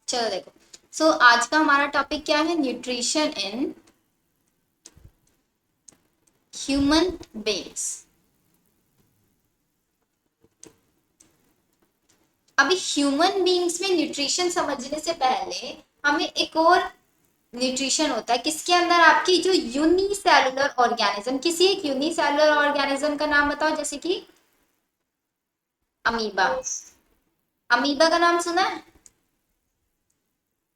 चलो देखो, सो आज का हमारा टॉपिक क्या है? Nutrition in human beings. अभी ह्यूमन बींग्स में न्यूट्रिशन समझने से पहले हमें एक और न्यूट्रिशन होता है किसके अंदर, आपकी जो यूनिसेलुलर ऑर्गेनिज्म। किसी एक यूनिसेलुलर ऑर्गेनिज्म का नाम बताओ, जैसे कि अमीबा। Yes, अमीबा का नाम सुना है?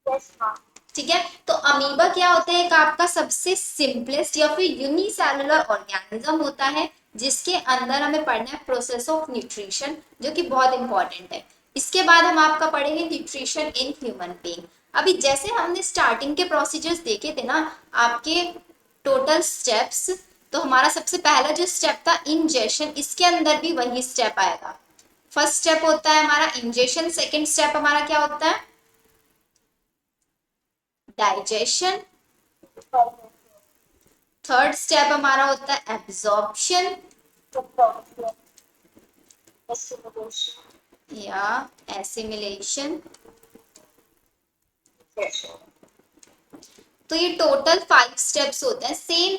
yes, हाँ. ठीक है, तो अमीबा क्या होता है? एक आपका सबसे सिंपलेस्ट या फिर यूनिसेलुलर ऑर्गेनिज्म होता है जिसके अंदर हमें पढ़ना है प्रोसेस ऑफ न्यूट्रिशन, जो कि बहुत इंपॉर्टेंट है। इसके बाद हम आपका पढ़ेंगे न्यूट्रिशन इन ह्यूमन बीइंग। अभी जैसे हमने स्टार्टिंग के प्रोसीजर्स देखे थे ना, आपके टोटल स्टेप्स, तो हमारा सबसे पहला जो स्टेप था इंजेशन, इसके अंदर भी वही स्टेप आएगा। फर्स्ट स्टेप होता है हमारा इंजेशन, सेकेंड स्टेप हमारा क्या होता है? डाइजेशन। थर्ड स्टेप हमारा होता है एब्जॉर्प्शन या एसिमिलेशन। तो ये टोटल 5 स्टेप्स होते हैं। सेम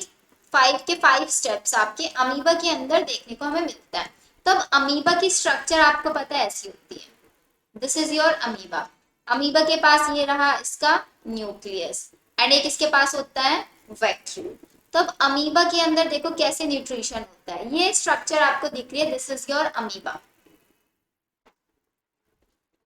5 के 5 स्टेप्स आपके अमीबा के अंदर देखने को हमें मिलता है। तब अमीबा की स्ट्रक्चर आपको पता है ऐसी होती है। This is your amoeba. Amoeba के पास ये रहा इसका न्यूक्लियस, एंड एक इसके पास होता है वैक्यूल। तब अमीबा के अंदर देखो कैसे न्यूट्रिशन होता है। ये स्ट्रक्चर आपको दिख रही है, this is your amoeba.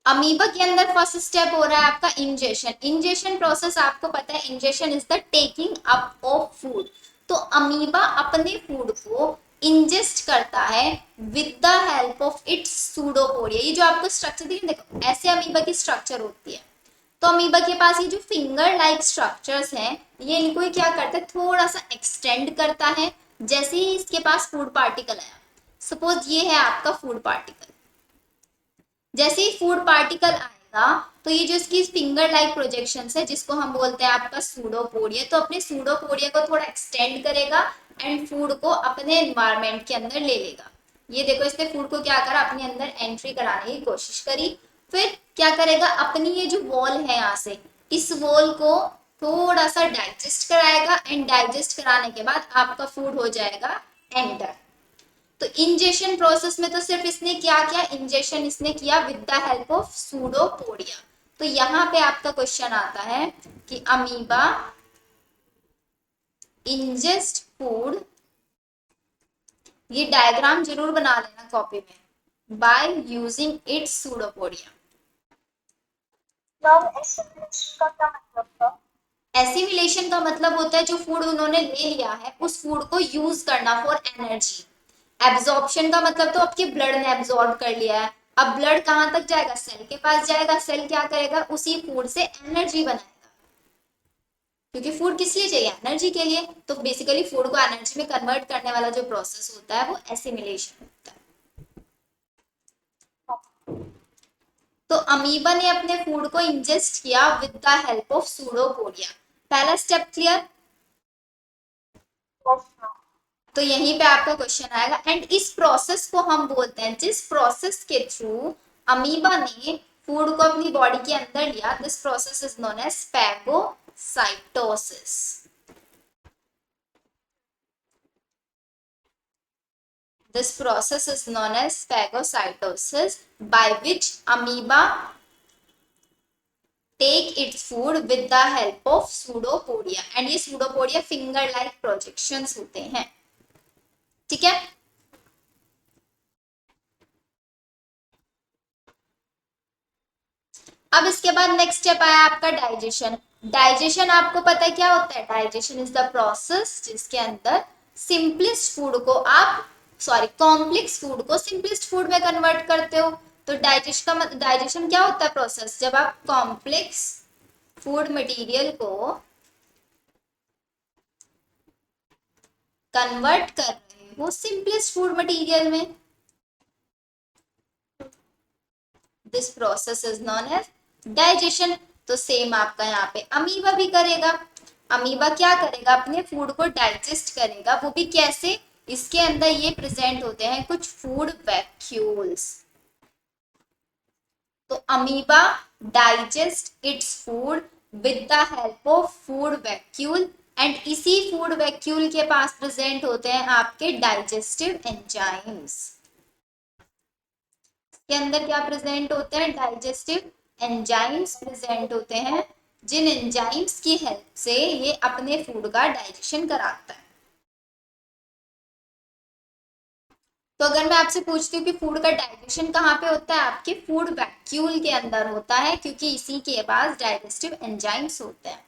Amoeba के अंदर फर्स्ट स्टेप हो रहा है आपका इंजेशन। इंजेशन प्रोसेस आपको पता है, ingestion is the taking up of food. तो अमीबा अपने फूड को इंजेस्ट करता है with the help of its pseudopodia. ये जो आपको स्ट्रक्चर दिख रहा है, देखो ऐसे अमीबा की स्ट्रक्चर होती है। तो अमीबा के पास ये जो फिंगर लाइक स्ट्रक्चर्स हैं, ये इनको ही क्या करता है, थोड़ा सा एक्सटेंड करता है। जैसे ही इसके पास फूड पार्टिकल आया, सपोज ये है आपका फूड पार्टिकल, जैसे ही फूड पार्टिकल आएगा तो ये जो इसकी फिंगर लाइक प्रोजेक्शन है, जिसको हम बोलते हैं आपका सूडोपोडिया, तो अपने सूडोपोडिया को थोड़ा एक्सटेंड करेगा एंड फूड को अपने एनवायरमेंट के अंदर ले लेगा। ये देखो इसने फूड को क्या करा, अपने अंदर एंट्री कराने की कोशिश करी। फिर क्या करेगा, अपनी ये जो वॉल है यहाँ से, इस वॉल को थोड़ा सा डाइजेस्ट कराएगा, एंड डाइजेस्ट कराने के बाद आपका फूड हो जाएगा एंटर। तो इंजेशन प्रोसेस में तो सिर्फ इसने क्या किया, इंजेशन इसने किया with the help of pseudopodia. तो यहाँ पे आपका क्वेश्चन आता है कि अमीबा इंजेस्ट फूड, ये डायग्राम जरूर बना लेना कॉपी में, बाय यूजिंग इट्स सूडोपोडिया। नाम एसिमिलेशन का क्या मतलब था? एसिमिलेशन का मतलब होता है जो फूड उन्होंने ले लिया है उस फूड को यूज करना फॉर एनर्जी। एब्जॉर्प्शन का मतलब तो आपके ब्लड ने एब्जॉर्ब कर लिया है। अब ब्लड कहाँ तक जाएगा, सेल के पास जाएगा। सेल क्या करेगा, उसी फूड से एनर्जी बनाएगा, क्योंकि फूड किस लिए चाहिए, एनर्जी के लिए। तो बेसिकली फूड को एनर्जी में कन्वर्ट करने वाला जो प्रोसेस होता है वो एसिमिलेशन होता है। तो अमीबा ने अपने फूड को इंजेस्ट किया with the help of pseudopodia. पहला स्टेप क्लियर? तो यहीं पे आपका क्वेश्चन आएगा। एंड इस प्रोसेस को हम बोलते हैं, जिस प्रोसेस के थ्रू अमीबा ने फूड को अपनी बॉडी के अंदर लिया, this process is known as phagocytosis. This process is known as phagocytosis, by which amoeba take its food with the help of pseudopodia. And ये सूडोपोडिया फिंगर लाइक प्रोजेक्शंस होते हैं। ठीक है, अब इसके बाद नेक्स्ट स्टेप आया आपका डाइजेशन। डाइजेशन आपको पता है क्या होता है, डाइजेशन इज द प्रोसेस जिसके अंदर सिंपलेस्ट फूड को आप, सॉरी, कॉम्प्लेक्स फूड को सिंपलेस्ट फूड में कन्वर्ट करते हो। तो डाइजेशन क्या होता है प्रोसेस, जब आप कॉम्प्लेक्स फूड मटेरियल को कन्वर्ट कर रहे हो सिंपलेस्ट फूड मटेरियल में, this process is known as digestion. तो सेम आपका यहाँ पे अमीबा भी करेगा। अमीबा क्या करेगा, अपने फूड को डाइजेस्ट करेगा। वो भी कैसे, इसके अंदर ये प्रेजेंट होते हैं कुछ फूड वैक्यूल्स। तो amoeba digest it's food with the help of food vacuole, and इसी फूड वैक्यूल के पास प्रेजेंट होते हैं आपके डाइजेस्टिव एंजाइम्स। के अंदर क्या प्रेजेंट होते हैं? डाइजेस्टिव एंजाइम्स प्रेजेंट होते हैं, जिन एंजाइम्स की हेल्प से ये अपने फूड का डाइजेशन कराता है। तो अगर मैं आपसे पूछती हूँ कि फूड का डाइजेशन कहाँ पे होता है, आपके फूड वैक्यूल के अंदर होता है, क्योंकि इसी के पास डाइजेस्टिव एंजाइम्स होते हैं।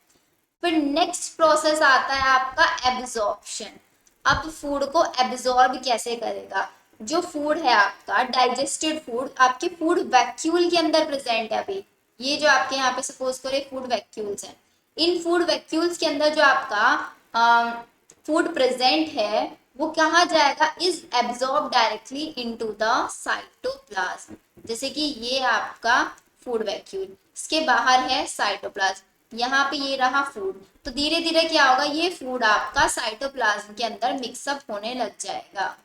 फिर नेक्स्ट प्रोसेस आता है आपका एब्जॉर्प्शन। अब फूड को एब्जॉर्ब कैसे करेगा? जो फूड है आपका डाइजेस्टेड फूड आपके फूड वैक्यूल के अंदर प्रेजेंट है। अभी ये जो आपके यहाँ पे सपोज करें फूड वैक्यूल्स हैं, इन फूड वैक्यूल्स के अंदर जो आपका फूड प्रेजेंट है वो कहाँ जाएगा? Is absorb directly into the cytoplasm. जैसे कि ये आपका फूड वैक्यूल, इसके बाहर है साइटोप्लाज्म, यहाँ पे ये रहा फूड। तो धीरे धीरे क्या होगा? ये फूड आपका साइटोप्लाज्म के अंदर मिक्सअप होने लग जाएगा।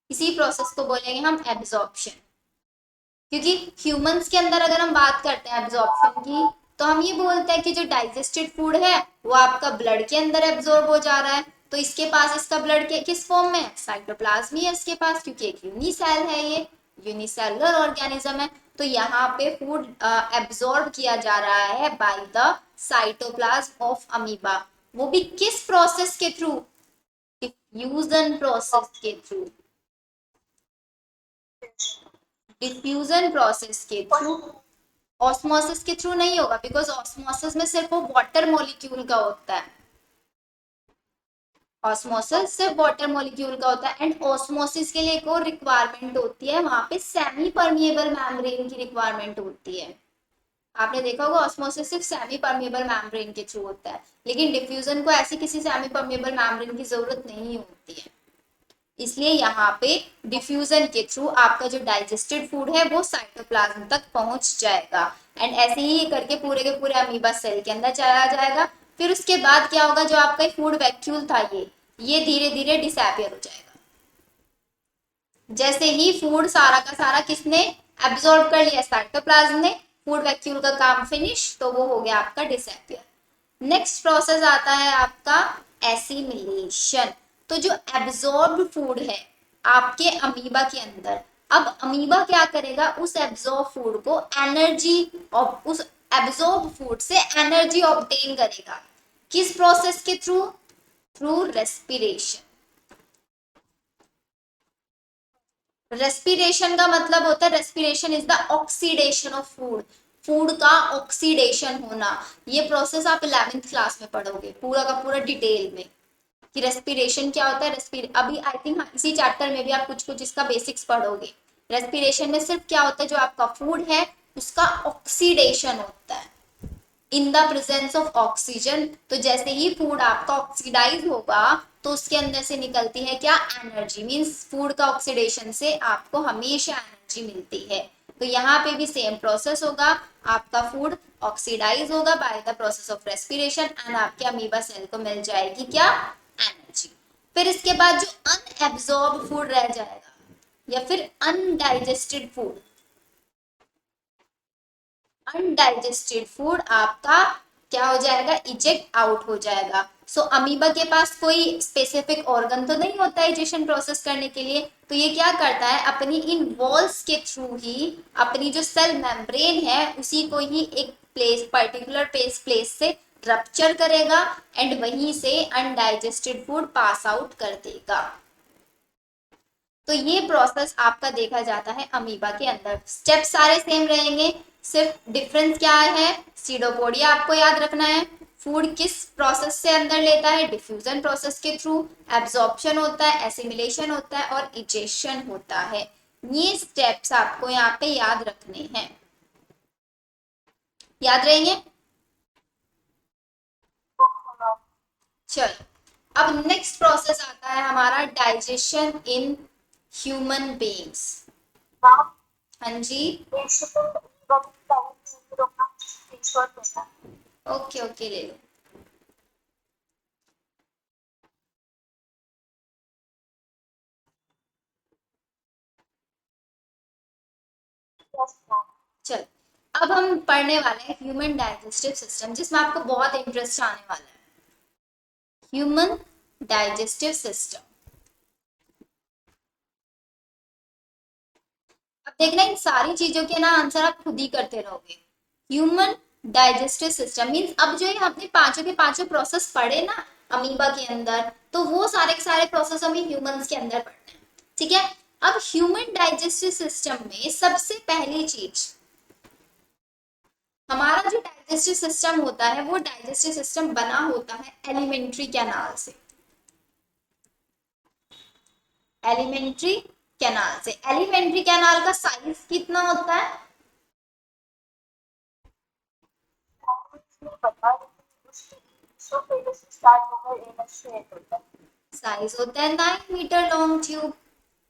इसी प्रोसेस को बोलेंगे हम एब्जॉर्प्शन। क्योंकि ह्यूमंस के अंदर अगर हम बात करते हैं एब्जॉर्प्शन की, तो हम ये बोलते हैं कि जो डाइजेस्टेड फूड है वो आपका ब्लड के अंदर एब्जॉर्ब हो जा रहा है। तो इसके पास इसका ब्लड के किस फॉर्म में है? साइटोप्लाज्म ही है इसके पास, क्योंकि एक यूनिसेल है, ये यूनिसेलुलर ऑर्गेनिज्म है। तो यहाँ पे फूड एब्जॉर्ब किया जा रहा है by the cytoplasm of amoeba. वो भी किस प्रोसेस के थ्रू? डिफ्यूजन प्रोसेस के थ्रू। डिफ्यूजन प्रोसेस के थ्रू, ऑस्मोसिस के थ्रू नहीं होगा, बिकॉज ऑस्मोसिस में सिर्फ वो वाटर मॉलिक्यूल का होता है। ऑस्मोसिस सिर्फ वाटर मॉलिक्यूल का होता है, एंड ऑस्मोसिस के लिए एक और रिक्वायरमेंट होती है, वहां पे सेमी परमिएबल मेम्ब्रेन की रिक्वायरमेंट होती है। आपने देखा होगा ऑस्मोसिस सिर्फ सेमी परमिएबल मेम्ब्रेन के थ्रू होता है, लेकिन डिफ्यूजन को ऐसी किसी सेमी परमिएबल मेम्ब्रेन की जरूरत नहीं होती है। इसलिए यहाँ पे डिफ्यूजन के थ्रू आपका जो डाइजेस्टेड फूड है वो साइटोप्लाज्म तक पहुंच जाएगा, एंड ऐसे ही करके पूरे के पूरे अमीबा सेल के अंदर चला जाएगा। फिर उसके बाद क्या होगा? जो आपका फूड वैक्यूल था ये धीरे धीरे डिसअपियर हो जाएगा। जैसे ही फूड सारा का सारा किसने एब्जॉर्ब कर लिया? साइटोप्लाज्म ने। फूड वैक्यूल का काम फिनिश, तो वो हो गया आपका डिसअपियर। नेक्स्ट प्रोसेस आता है आपका एसिमिलेशन। तो जो एब्जॉर्ब्ड फूड है आपके अमीबा के अंदर, अब अमीबा क्या करेगा? उस एब्जॉर्ब फूड को एनर्जी, और उस एब्जॉर्ब फूड से एनर्जी ऑब्टेन करेगा। किस प्रोसेस के थ्रू? Through respiration. रेस्पिरेशन का मतलब होता है, respiration is the oxidation of food, food का ऑक्सीडेशन होना। ये प्रोसेस आप 11th क्लास में पढ़ोगे पूरा का पूरा डिटेल में कि रेस्पिरेशन क्या होता है। अभी आई थिंक हाँ, इसी चैप्टर में भी आप कुछ कुछ इसका बेसिक्स पढ़ोगे। रेस्पिरेशन में सिर्फ क्या होता है? जो आपका फूड है उसका ऑक्सीडेशन होता है in the presence of oxygen. तो जैसे ही फूड आपका ऑक्सीडाइज होगा तो उसके अंदर से निकलती है क्या? एनर्जी। मींस फूड का ऑक्सीडेशन से आपको हमेशा एनर्जी मिलती है। तो यहाँ पे भी सेम प्रोसेस होगा, आपका फूड ऑक्सीडाइज होगा by the process of respiration, and आपके अमीबा सेल को मिल जाएगी क्या? एनर्जी। फिर इसके बाद जो अनएब्जॉर्ब फूड रह जाएगा या फिर अनडाइजेस्टेड फूड, अनडाइजेस्टेड फूड आपका क्या हो जाएगा? इजेक्ट आउट हो जाएगा। सो अमीबा के पास कोई स्पेसिफिक ऑर्गन तो नहीं होता डाइजेशन प्रोसेस करने के लिए, तो ये क्या करता है? अपनी इन वॉल्स के थ्रू ही अपनी जो सेल मेम्ब्रेन है उसी को ही एक प्लेस, पर्टिकुलर प्लेस से रप्चर करेगा, एंड वहीं से अनडाइजेस्टेड फूड पास आउट कर देगा। तो ये प्रोसेस आपका देखा जाता है अमीबा के अंदर। स्टेप सारे सेम रहेंगे, सिर्फ डिफरेंस क्या है? सीडोपोडिया आपको याद रखना है। फूड किस प्रोसेस से अंदर लेता है? डिफ्यूजन प्रोसेस के थ्रू। एब्जॉर्प्शन होता है, एसिमिलेशन होता है और इजेशन होता है। ये स्टेप्स आपको यहाँ पे याद रखने हैं। याद रहेंगे? चलो, अब नेक्स्ट प्रोसेस आता है हमारा डाइजेशन इन ह्यूमन बीइंग्स। हाँ जी, ओके ओके ले लो। चल, अब हम पढ़ने वाले हैं ह्यूमन डाइजेस्टिव सिस्टम, जिसमें आपको बहुत इंटरेस्ट आने वाला है। Human digestive system. अब देखना इन सारी चीजों के ना आंसर आप खुद ही करते रहोगे। ह्यूमन डाइजेस्टिव सिस्टम मीन्स अब जो ये हमने पांचों के पांचों प्रोसेस पढ़े ना अमीबा के अंदर, तो वो सारे के सारे प्रोसेस हमें ह्यूमंस के अंदर पढ़ने हैं। ठीक है, अब ह्यूमन डाइजेस्टिव सिस्टम में सबसे पहली चीज, हमारा जो डाइजेस्टिव सिस्टम होता है वो डाइजेस्टिव सिस्टम बना होता है एलिमेंट्री कैनाल से। एलिमेंट्री कैनाल से। एलिमेंट्री कैनाल का साइज कितना होता है? नहीं पता, लेकिन उसको पहले से स्टार्ट होकर एक अच्छे एक होता है। साइज होता है 9 मीटर लॉन्ग ट्यूब।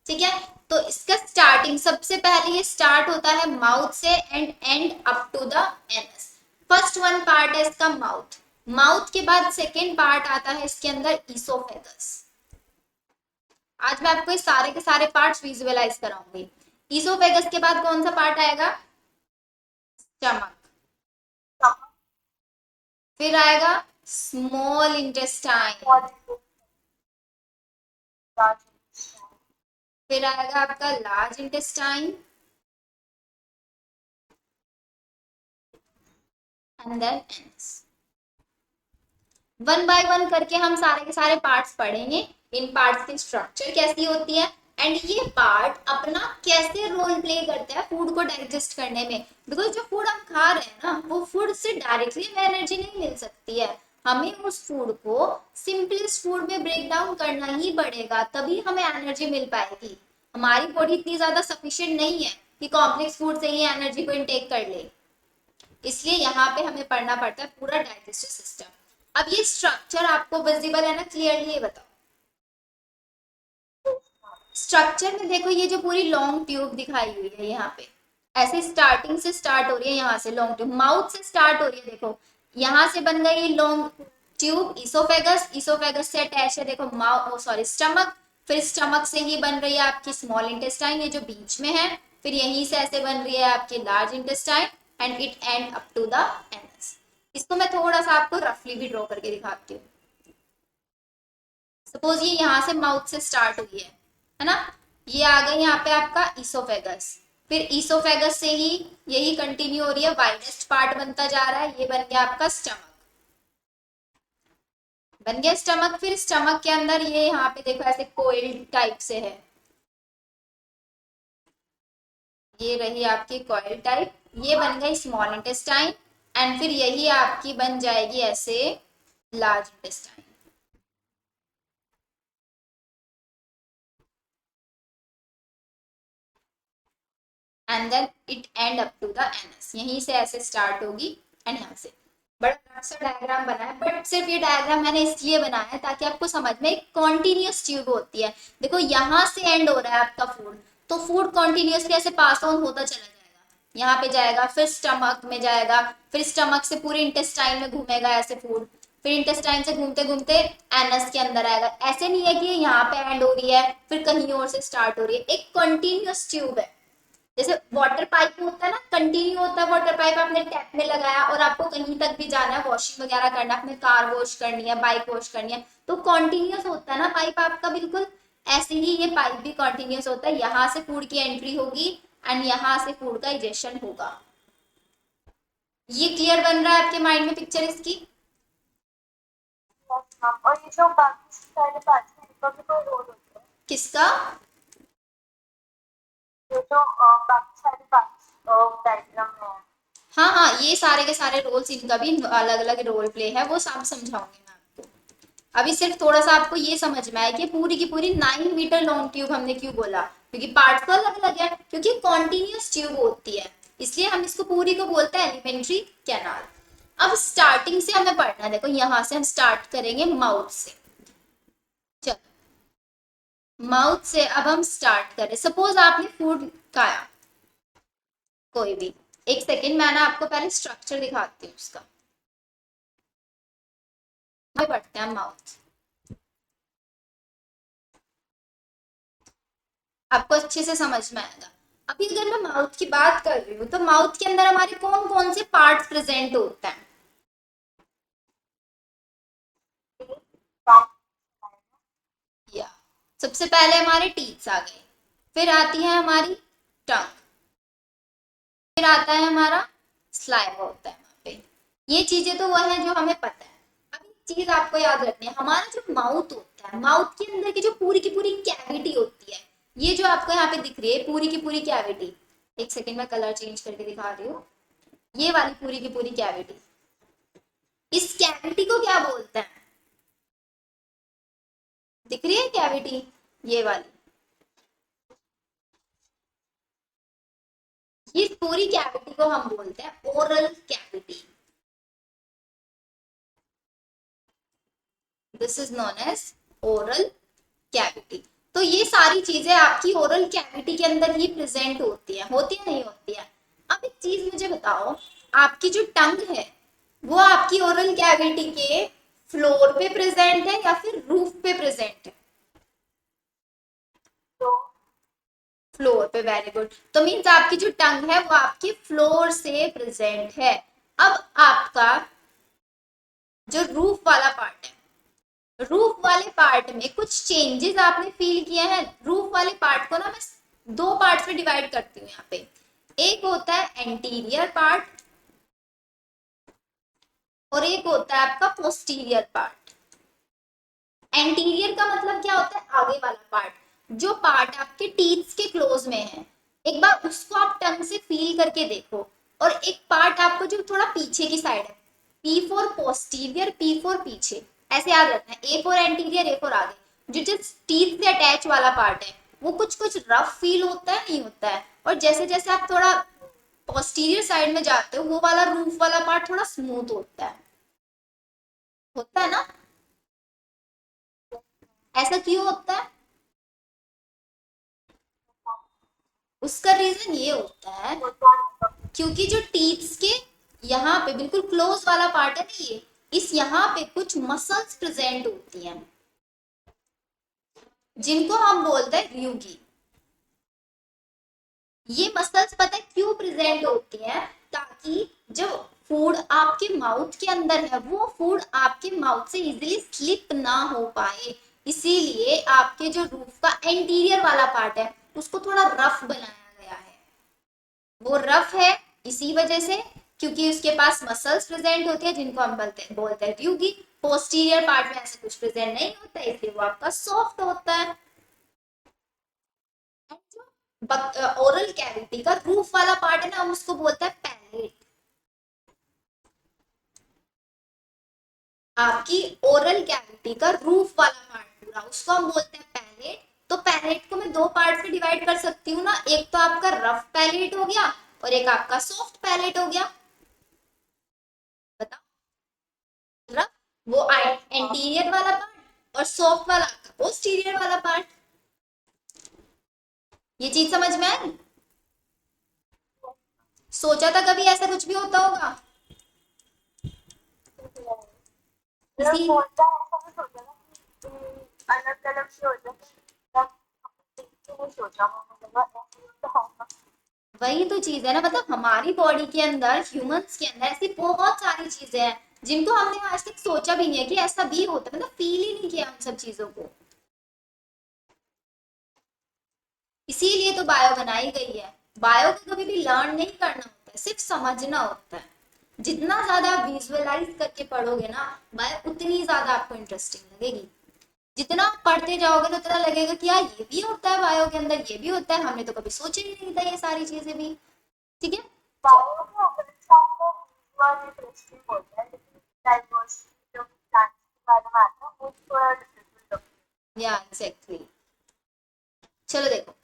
ठीक है, तो इसका स्टार्टिंग सबसे पहले ये स्टार्ट होता है माउथ से and end up to the anus. First one part है इसका माउथ। माउथ के बाद सेकेंड पार्ट आता है इसके अंदर ईसोफेगस। आज मैं आपको इस सारे के सारे पार्ट्स विजुअलाइज कराऊंगी। ईसोफेगस के बाद कौन सा पार्ट आएगा? स्टमक। फिर आएगा स्मॉल इंटेस्टाइन। फिर आएगा आपका large intestine and then anus. One by one करके हम सारे के सारे पार्ट्स पढ़ेंगे। इन पार्ट्स की स्ट्रक्चर कैसी होती है एंड ये पार्ट अपना कैसे रोल प्ले करता है फूड को डाइजेस्ट करने में। बिकॉज जो फूड हम खा रहे हैं ना, वो फूड से डायरेक्टली हमें एनर्जी नहीं मिल सकती है। हमें उस फूड को सिंपलेस्ट फूड में ब्रेक डाउन करना ही पड़ेगा, तभी हमें एनर्जी मिल पाएगी। हमारी बॉडी इतनी ज्यादा सफिशिएंट नहीं है कि कॉम्प्लेक्स फूड से ही एनर्जी को इनटेक कर ले। इसलिए यहाँ पे हमें पढ़ना पड़ता है पूरा डाइजेस्टिव सिस्टम। अब ये स्ट्रक्चर आपको विजिबल है ना क्लियरली? ये बताओ। स्ट्रक्चर में देखो ये जो पूरी लॉन्ग ट्यूब दिखाई हुई है यहाँ पे, ऐसे स्टार्टिंग से स्टार्ट हो रही है, यहाँ से लॉन्ग ट्यूब माउथ से स्टार्ट हो रही है। देखो यहाँ से बन गई लॉन्ग ट्यूब ईसोफेगस। ईसोफेगस से अटैच है देखो माउथ, सॉरी स्टमक। फिर स्टमक से ही बन रही है आपकी स्मॉल इंटेस्टाइन, ये जो बीच में है। फिर यहीं से ऐसे बन रही है आपकी large intestine and it end up to the anus. इसको मैं थोड़ा सा आपको रफली भी ड्रॉ करके दिखाती हूँ। सपोज ये यहाँ से माउथ से स्टार्ट हुई है ना? ये आ गई यहाँ पे आपका ईसोफेगस। फिर ईसोफेगस से ही यही कंटिन्यू हो रही है, वाइडेस्ट पार्ट बनता जा रहा है, ये बन गया आपका स्टमक। बन गया स्टमक। फिर स्टमक के अंदर ये यहाँ पे देखो ऐसे कोइल टाइप से है, ये रही आपकी कॉइल टाइप। ये बन गई स्मॉल इंटेस्टाइन एंड फिर यही आपकी बन जाएगी ऐसे large intestine. And then it end up to the anus. यहीं से ऐसे स्टार्ट होगी एंड यहाँ से। बड़ा अच्छा सा डायग्राम बना है, बट सिर्फ ये डायग्राम मैंने इसलिए बनाया है ताकि आपको समझ में एक कॉन्टिन्यूस ट्यूब होती है। देखो यहाँ से एंड हो रहा है आपका फूड, तो फूड कॉन्टिन्यूसली ऐसे पास ऑन होता चला जाएगा। यहाँ पे जाएगा, फिर स्टमक में जाएगा, फिर स्टमक से पूरे इंटेस्टाइन में घूमेगा ऐसे फूड, फिर इंटेस्टाइन से घूमते घूमते एनस के अंदर आएगा। ऐसे नहीं है कि यहाँ पे एंड हो रही है फिर कहीं और से स्टार्ट हो रही है, एक कंटिन्यूअस ट्यूब है। जैसे वाटर पाइप होता है ना, कंटिन्यू होता है वाटर पाइप, आपने टैप में लगाया और आपको कहीं तक भी जाना है, वॉशिंग वगैरह करना है, आपने कार वॉश करनी है, बाइक वॉश करनी है, तो कॉन्टिन्यूस होता है ना पाइप आपका, बिल्कुल ऐसे ही ये पाइप भी कॉन्टिन्यूस होता है। यहाँ से फूड की एंट्री होगी एंड यहाँ से फूड का इजेक्शन होगा। ये क्लियर बन रहा है आपके माइंड में पिक्चर इसकी? और ये जो बाकी सारे पार्ट्स हैं इनका भी कोई रोल होता है? किसका? ये जो बाकी सारे पार्ट्स डायग्राम में है। हाँ हाँ, ये सारे के सारे रोल्स, इनका भी अलग अलग रोल प्ले है, वो सब समझाऊंगी मैं आपको। अभी सिर्फ थोड़ा सा आपको ये समझ में आया कि पूरी की पूरी 9 मीटर लॉन्ग ट्यूब हमने क्यों बोला, क्योंकि पार्ट्स तो अलग अलग है, क्योंकि कॉन्टिन्यूस ट्यूब होती है, इसलिए हम इसको पूरी को बोलते हैं एलिमेंट्री कैनाल। अब स्टार्टिंग से हमें पढ़ना है। देखो यहाँ से हम स्टार्ट करेंगे माउथ से। चलो माउथ से अब हम स्टार्ट करें। सपोज आपने फूड खाया कोई भी, एक सेकेंड मैं ना आपको पहले स्ट्रक्चर दिखाती हूँ उसका। पढ़ते हैं माउथ, आपको अच्छे से समझ में आएगा। अभी अगर मैं माउथ की बात कर रही हूँ तो माउथ के अंदर हमारे कौन कौन से पार्ट्स प्रेजेंट होते हैं? या सबसे पहले हमारे टीथ्स आ गए, फिर आती है हमारी टंग, फिर आता है हमारा स्लाइवा होता है वहां पे। ये चीजें तो वह है जो हमें पता है। अब एक चीज आपको याद रखनी है, हमारा जो माउथ होता है, माउथ के अंदर की जो पूरी की पूरी कैविटी होती है, ये जो आपको यहाँ पे दिख रही है पूरी की पूरी कैविटी, एक सेकेंड में कलर चेंज करके दिखा रही हूँ, ये वाली पूरी की पूरी कैविटी, इस कैविटी को क्या बोलते हैं? दिख रही है कैविटी, ये वाली, ये पूरी कैविटी को हम बोलते हैं oral cavity. This is known as oral cavity. तो ये सारी चीजें आपकी ओरल कैविटी के अंदर ही प्रेजेंट होती है नहीं होती है? अब एक चीज मुझे बताओ, आपकी जो टंग है वो आपकी ओरल कैविटी के फ्लोर पे प्रेजेंट है या फिर रूफ पे प्रेजेंट है? तो फ्लोर पे, वेरी गुड। तो मीन्स आपकी जो टंग है वो आपके फ्लोर से प्रेजेंट है। अब आपका जो रूफ वाला पार्ट है, रूफ वाले पार्ट में कुछ चेंजेस आपने फील किए हैं? रूफ वाले पार्ट को ना मैं दो पार्ट्स में डिवाइड करती हूँ यहाँ पे। एक होता है एंटीरियर पार्ट और एक होता है आपका पोस्टीरियर पार्ट। एंटीरियर का मतलब क्या होता है? आगे वाला पार्ट, जो पार्ट आपके टीथ्स के क्लोज में है, एक बार उसको आप टंग से फील करके देखो। और एक पार्ट आपको जो थोड़ा पीछे की साइड है, P for posterior, P for पीछे, ऐसे याद रखना है, A for anterior, A for आगे। जो जिस टीथ से अटैच वाला पार्ट है वो कुछ कुछ रफ फील होता है, नहीं होता है? और जैसे जैसे आप थोड़ा पोस्टीरियर साइड में जाते हो वो वाला रूफ वाला पार्ट थोड़ा स्मूथ होता है ना? ऐसा क्यों होता है? उसका रीजन ये होता है क्योंकि जो टीथ्स के यहाँ पे बिल्कुल क्लोज वाला पार्ट है ना, ये इस यहाँ पे कुछ मसल्स प्रेजेंट होती हैं जिनको हम बोलते हैं र्यूगी। ये मसल्स पता है क्यों प्रेजेंट होती हैं? ताकि जो फूड आपके माउथ के अंदर है वो फूड आपके माउथ से इजीली स्लिप ना हो पाए। इसीलिए आपके जो रूफ का एंटीरियर वाला पार्ट है उसको थोड़ा रफ बनाया गया है। वो रफ है इसी वजह से क्योंकि उसके पास मसल्स प्रेजेंट होती है जिनको हम बोलते हैं र्यूगी। पोस्टीरियर पार्ट में ऐसा कुछ प्रेजेंट नहीं होता है इसलिए वो आपका सॉफ्ट होता है। ओरल कैविटी का रूफ वाला पार्ट है ना, हम उसको बोलते हैं पैलेट। आपकी ओरल कैविटी का रूफ वाला पार्ट पूरा उसको हम बोलते हैं पैलेट। तो पैलेट को मैं दो पार्ट में डिवाइड कर सकती हूँ ना, एक तो आपका रफ पैलेट हो गया और एक आपका सॉफ्ट पैलेट हो गया। बताओ, रफ वो एंटीरियर वाला पार्ट और सॉफ्ट वाला आपका पोस्टीरियर वाला पार्ट। ये चीज समझ में आई? सोचा था कभी ऐसा कुछ भी होता होगा? जब इसी बोलता है ऐसा नहीं सोचा ना कि अलग अलग से हो जाए, तब नहीं सोचा मैंने, लगा ऐसे ही तो होगा। वही तो चीज है ना, मतलब हमारी बॉडी के अंदर, ह्यूमंस के अंदर ऐसी बहुत सारी चीजें हैं जिनको हमने आज तक सोचा भी नहीं है कि ऐसा भी होता है, मतलब फील ही नहीं किया उन सब चीजों को। इसीलिए तो बायो बनाई गई है। बायो को कभी भी लर्न नहीं करना होता है, सिर्फ समझना होता है। जितना ज्यादा आप विजुअलाइज करके पढ़ोगे ना बायो, उतनी ज्यादा आपको इंटरेस्टिंग लगेगी। जितना आप पढ़ते जाओगे ना उतना लगेगा कि यार ये भी होता है बायो के अंदर, ये भी होता है, हमने तो कभी सोचा ही नहीं था ये सारी चीजें भी। ठीक है, बायो में अपने साथ को विजुअल इंटरेस्टिंग होता है, लेकिन डाइवर्सिटी जो प्लांट्स के बारे में आता है वो थोड़ा डिफिकल्ट होता या एग्जैक्टली। चलो देखो,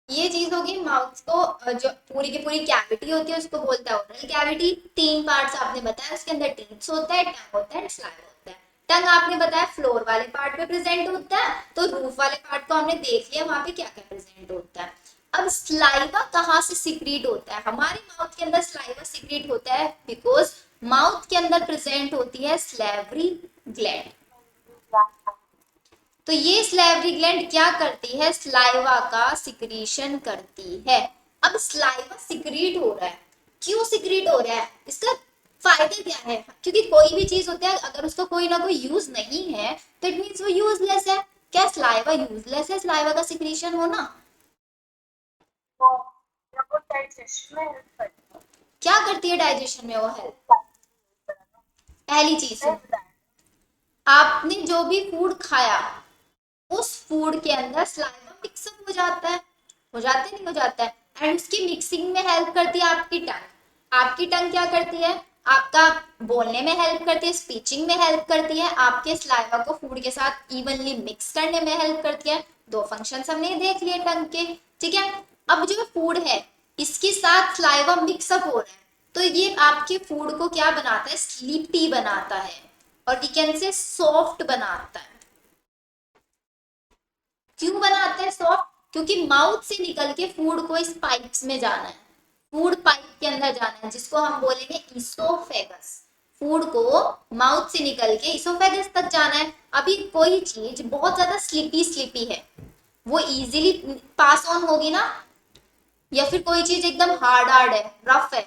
ये चीज होगी माउथ को जो पूरी की पूरी कैविटी होती है उसको बोलता है ओरल कैविटी। तीन पार्ट्स आपने बताया, उसके अंदर टीथ होता है, टंग होता है, स्लाइवा होता है। टंग आपने बताया फ्लोर वाले पार्ट पे प्रेजेंट होता है, तो रूफ वाले पार्ट को हमने देख लिया वहां पे क्या क्या प्रेजेंट होता है। अब स्लाइवा कहाँ से सिक्रीट होता है? हमारे माउथ के अंदर स्लाइवा सिक्रीट होता है बिकॉज माउथ के अंदर प्रेजेंट होती है स्लेवरी ग्लैंड। है। तो ये स्लेवरी ग्लैंड क्या करती है? स्लाइवा का सिक्रीशन करती है। अब स्लाइवा सिक्रीट हो रहा है, क्यों सिक्रीट हो रहा है, इसका फायदे क्या है, क्योंकि कोई भी चीज होता है अगर उसका कोई ना कोई यूज नहीं है तो इट मीन्स वो यूजलेस है। क्या स्लाइवा यूजलेस है, स्लाइवा का सिक्रीशन होना? तो जब वो डाइजेशन में हेल्प करती है, क्या करती है डाइजेशन में वो हेल्प? पहली चीज नहीं सुन, बताया। आपने जो भी फूड खाया उस फूड के अंदर स्लाइवा मिक्सअप हो जाता है, हो जाता है नहीं हो जाता है, एंड उसकी मिक्सिंग में हेल्प करती है आपकी टंग। आपकी टंग क्या करती है, आपका बोलने में हेल्प करती है, स्पीचिंग में हेल्प करती है, आपके स्लाइवा को फूड के साथ इवनली मिक्स करने में हेल्प करती है। दो फंक्शन हमने देख लिए टंग के, ठीक है। अब जो फूड है इसके साथ स्लाइवा मिक्सअप हो रहा है तो ये आपके फूड को क्या बनाता है, स्लीपी बनाता है, और वी कैन से सॉफ्ट बनाता है। क्यों बनाते हैं सॉफ्ट, क्योंकि माउथ से निकल के फूड को इस पाइप्स में जाना है, फूड पाइप के अंदर जाना है जिसको हम बोलेंगे इसोफेगस। फूड को माउथ से निकल के इसोफेगस तक जाना है। अभी कोई चीज बहुत ज्यादा स्लिपी स्लिपी है वो इजीली पास ऑन होगी ना, या फिर कोई चीज एकदम हार्ड हार्ड है, रफ है,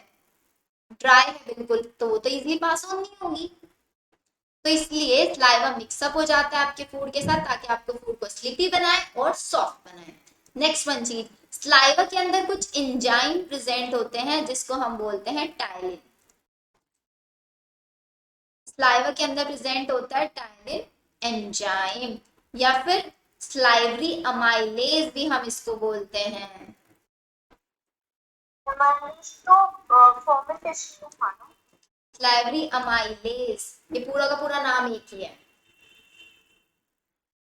ड्राई है बिल्कुल, तो वो तो इजीली पास ऑन नहीं होगी। तो इसलिए स्लाइवा मिक्सअप हो जाता है आपके फूड के साथ ताकि आपको फूड को स्लिपी बनाए और सॉफ्ट बनाए। नेक्स्ट वन चीज, स्लाइवा के अंदर कुछ एंजाइम प्रेजेंट होते हैं जिसको हम बोलते हैं टाइलिन। स्लाइवा के अंदर प्रेजेंट होता है टाइलिन एंजाइम, या फिर स्लाइवरी अमाइलेज भी हम इसको बोलते हैं। तो फर्मेंटेशन को मानो। स्लाइवरी अमाइलेज, ये पूरा का पूरा नाम एक ही है,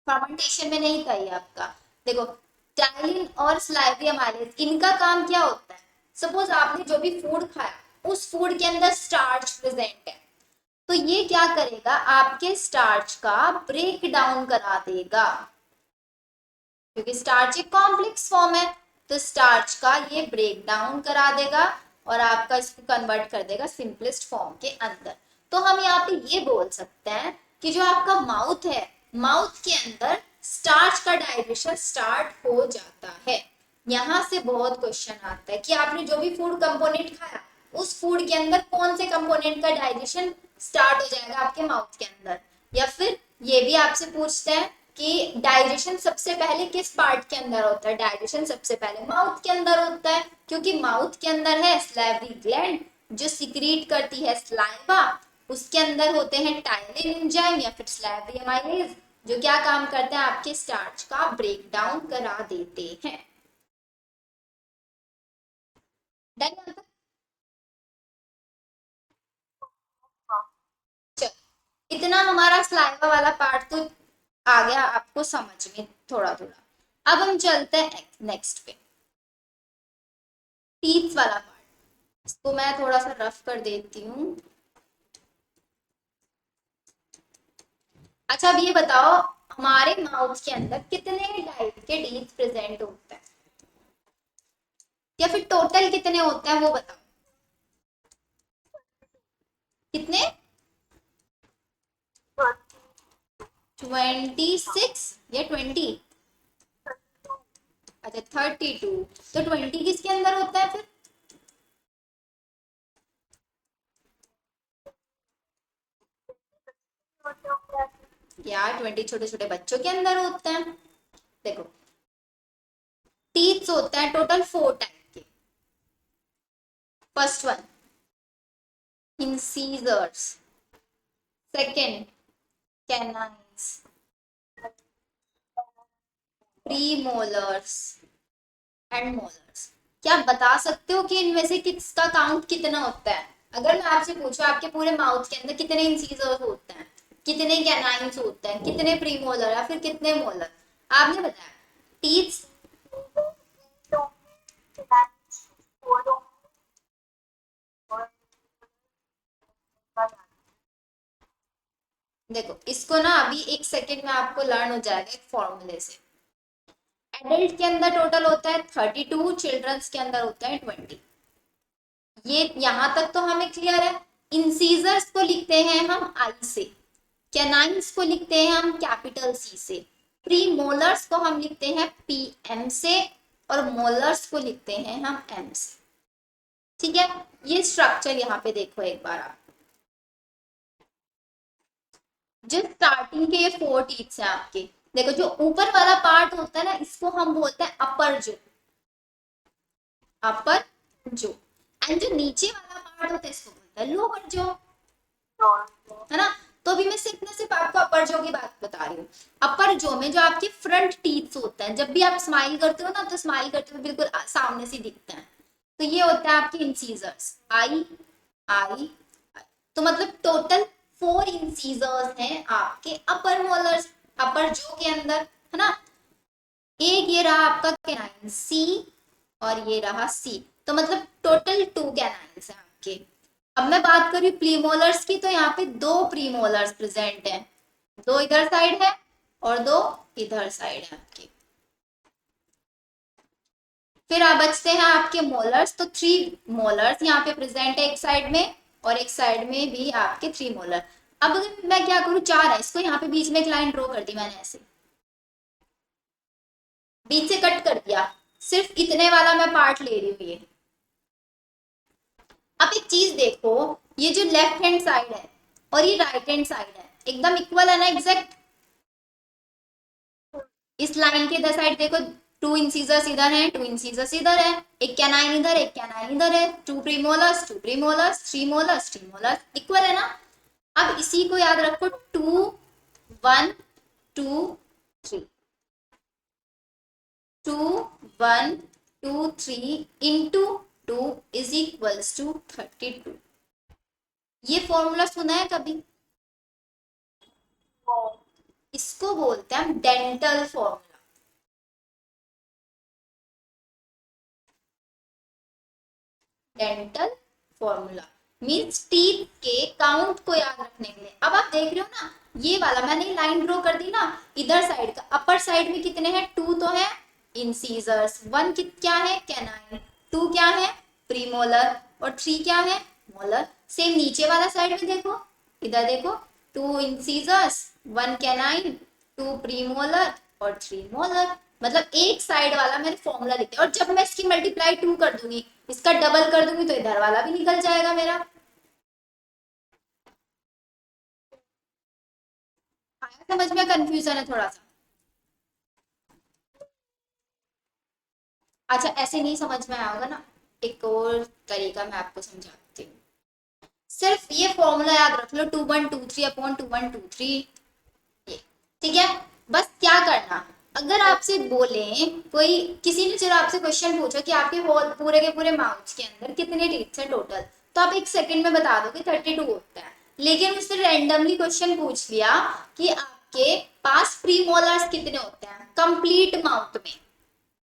फर्मेंटेशन में नहीं था ये आपका। देखो टाइलिन और स्लाइवरी अमाइलेज, इनका काम क्या होता है, सपोज आपने जो भी फूड खाया उस फूड के अंदर स्टार्च प्रेजेंट है तो ये क्या करेगा, आपके स्टार्च का ब्रेक डाउन करा देगा, क्योंकि स्टार्च एक कॉम्प्लेक्स फॉर्म है तो स्टार्च का ये ब्रेक डाउन करा देगा और आपका इसको कन्वर्ट कर देगा सिंपलेस्ट फॉर्म के अंदर। तो हम यहाँ पे ये बोल सकते हैं कि जो आपका माउथ है, माउथ के अंदर स्टार्च का डाइजेशन स्टार्ट हो जाता है। यहाँ से बहुत क्वेश्चन आता है कि आपने जो भी फूड कंपोनेंट खाया उस फूड के अंदर कौन से कंपोनेंट का डाइजेशन स्टार्ट हो जाएगा आपके माउथ के अंदर, या फिर ये भी आपसे पूछते हैं कि डाइजेशन सबसे पहले किस पार्ट के अंदर होता है, डाइजेशन सबसे पहले माउथ के अंदर होता है, क्योंकि माउथ के अंदर है स्लाइवरी ग्लैंड जो सिक्रीट करती है स्लाइवा, उसके अंदर होते हैं टाइलिन एंजाइम या फिर स्लाइवरी अमाइलेज जो क्या काम करते हैं, आपके स्टार्च का ब्रेक डाउन करा देते हैं। डन। चलो इतना हमारा स्लाइवा वाला पार्ट तो आ गया आपको समझ में थोड़ा थोड़ा। अब हम चलते हैं नेक्स्ट पे, टीथ वाला पार्ट। इसको मैं थोड़ा सा रफ कर देती हूँ। अच्छा अब ये बताओ हमारे माउथ के अंदर कितने टाइप के टीथ प्रेजेंट होते हैं, या फिर टोटल कितने होते हैं वो बताओ। कितने? 26 या 20? अच्छा 32। तो 20 किसके अंदर होता है फिर? यार 20 छोटे छोटे बच्चों के अंदर होते हैं। देखो टीथ होते हैं टोटल 4 टाइप के। First one incisors, second canines, premolars and molars. क्या आप बता सकते हो कि इनमें से किसका काउंट कितना होता है? अगर मैं आपसे पूछूं आपके पूरे माउथ के अंदर कितने इंसीजर्स होते हैं, कितने कैनाइन्स होते हैं, कितने प्रीमोलर या फिर कितने मोलर, आपने बताया टीथ। देखो इसको ना अभी एक सेकेंड में आपको लर्न हो जाएगा एक फॉर्मूले से। एडल्ट के अंदर टोटल होता है 32, चिल्ड्रंस के अंदर होता है 20। ये यहां तक तो हमें क्लियर है। इंसीजर्स को लिखते हैं हम आई से, कैनाइन्स को लिखते हैं हम कैपिटल सी से, प्री मोलर्स को हम लिखते हैं पी एम से, और मोलर्स को लिखते हैं हम एम से। ठीक है, ये स्ट्रक्चर यहाँ पे देखो एक बार आप, जो स्टार्टिंग के ये 4 टीथ्स हैं आपके, देखो जो ऊपर वाला पार्ट होता है ना, इसको हम बोलते हैं अपर जो, अपर जो, एंड जो नीचे वाला पार्ट होता है इसको बोलते हैं लोअर जो, है ना। तो अभी मैं सिर्फ ना सिर्फ आपको अपर जो की बात बता रही हूँ। अपर जो में जो आपके फ्रंट टीथ्स होते हैं, जब भी आप स्माइल करते हो ना, तो स्माइल करते हुए बिल्कुल सामने से दिखते हैं, तो ये होता है आपके इंसीजर्स, आई आई। तो मतलब टोटल 4 इंसीजर्स हैं आपके अपर मोलर्स, अपर जो के अंदर, है ना। एक ये रहा आपका कैनाइन सी, और ये रहा सी, तो मतलब टोटल 2 कैनाइन्स हैं आपके। अब मैं बात करूँ प्रीमोलर्स की, तो यहाँ पे 2 प्रीमोलर्स प्रेजेंट हैं, 2 इधर साइड है और 2 इधर साइड है आपके। फिर आप बचते हैं आपके मोलर्स, तो 3 मोलर्स यहाँ पे प्रेजेंट है एक साइड में, और एक साइड में भी आपके 3 मोलर। अब अगर मैं क्या करूँ, 4 है, इसको यहाँ पे बीच में एक लाइन ड्रॉ कर दी मैंने ऐसे, बीच से कट कर दिया, सिर्फ इतने वाला मैं पार्ट ले रही हूँ ये। अब एक चीज देखो, ये जो लेफ्ट हैंड साइड है और ये राइट हैंड साइड है, एकदम इक्वल है ना, एग्जैक्ट। इस लाइन के इधर साइड देखो, 2 इंसीजर्स इधर हैं, 2 इंसीजर्स इधर है, एक कैनाइन इधर, एक कैनाइन इधर है, 2 premolars, 2 premolars, 3 molars, 3 molars, equal है ना। अब इसी को याद रखो, 2 1 2 3, 2 1 2 3 इंटू 2 इज इक्वल्स टू 32। ये फॉर्मूला सुना है कभी? इसको बोलते हैं हम dental formula. Dental formula means teeth के काउंट को याद रखने के लिए। अब आप देख रहे हो ना, ये वाला मैंने लाइन ड्रॉ कर दी ना, इधर साइड का अपर साइड में कितने हैं, 2 तो है इंसीजर्स, 1 क्या है कैनाइन, 2 क्या है प्रीमोलर, और 3 क्या है मोलर। सेम नीचे वाला साइड में देखो, इधर देखो, 2 इंसीजर्स, 1 कैनाइन, 2 प्रीमोलर और 3 मोलर। मतलब एक साइड वाला मैंने फॉर्मूला लिख दिया, और जब मैं इसकी मल्टीप्लाई 2 कर दूंगी, इसका डबल कर दूंगी, तो इधर वाला भी निकल जाएगा मेरा। आया समझ में? कंफ्यूजन है थोड़ा सा? अच्छा, ऐसे नहीं समझ में आएगा ना, एक और तरीका मैं आपको समझाती हूँ। सिर्फ ये फॉर्मूला याद रख लो, 2123 अपॉन 2123, ये ठीक है। बस क्या करना, अगर आपसे बोले, कोई किसी ने चलो आपसे क्वेश्चन पूछा कि आपके होल पूरे के पूरे माउथ के अंदर कितने टीथ है टोटल, तो आप एक सेकंड में बता दोगे 32 होता है। लेकिन उससे रैंडमली क्वेश्चन पूछ लिया कि आपके पास प्रीमोलर्स कितने होते हैं कंप्लीट माउथ में,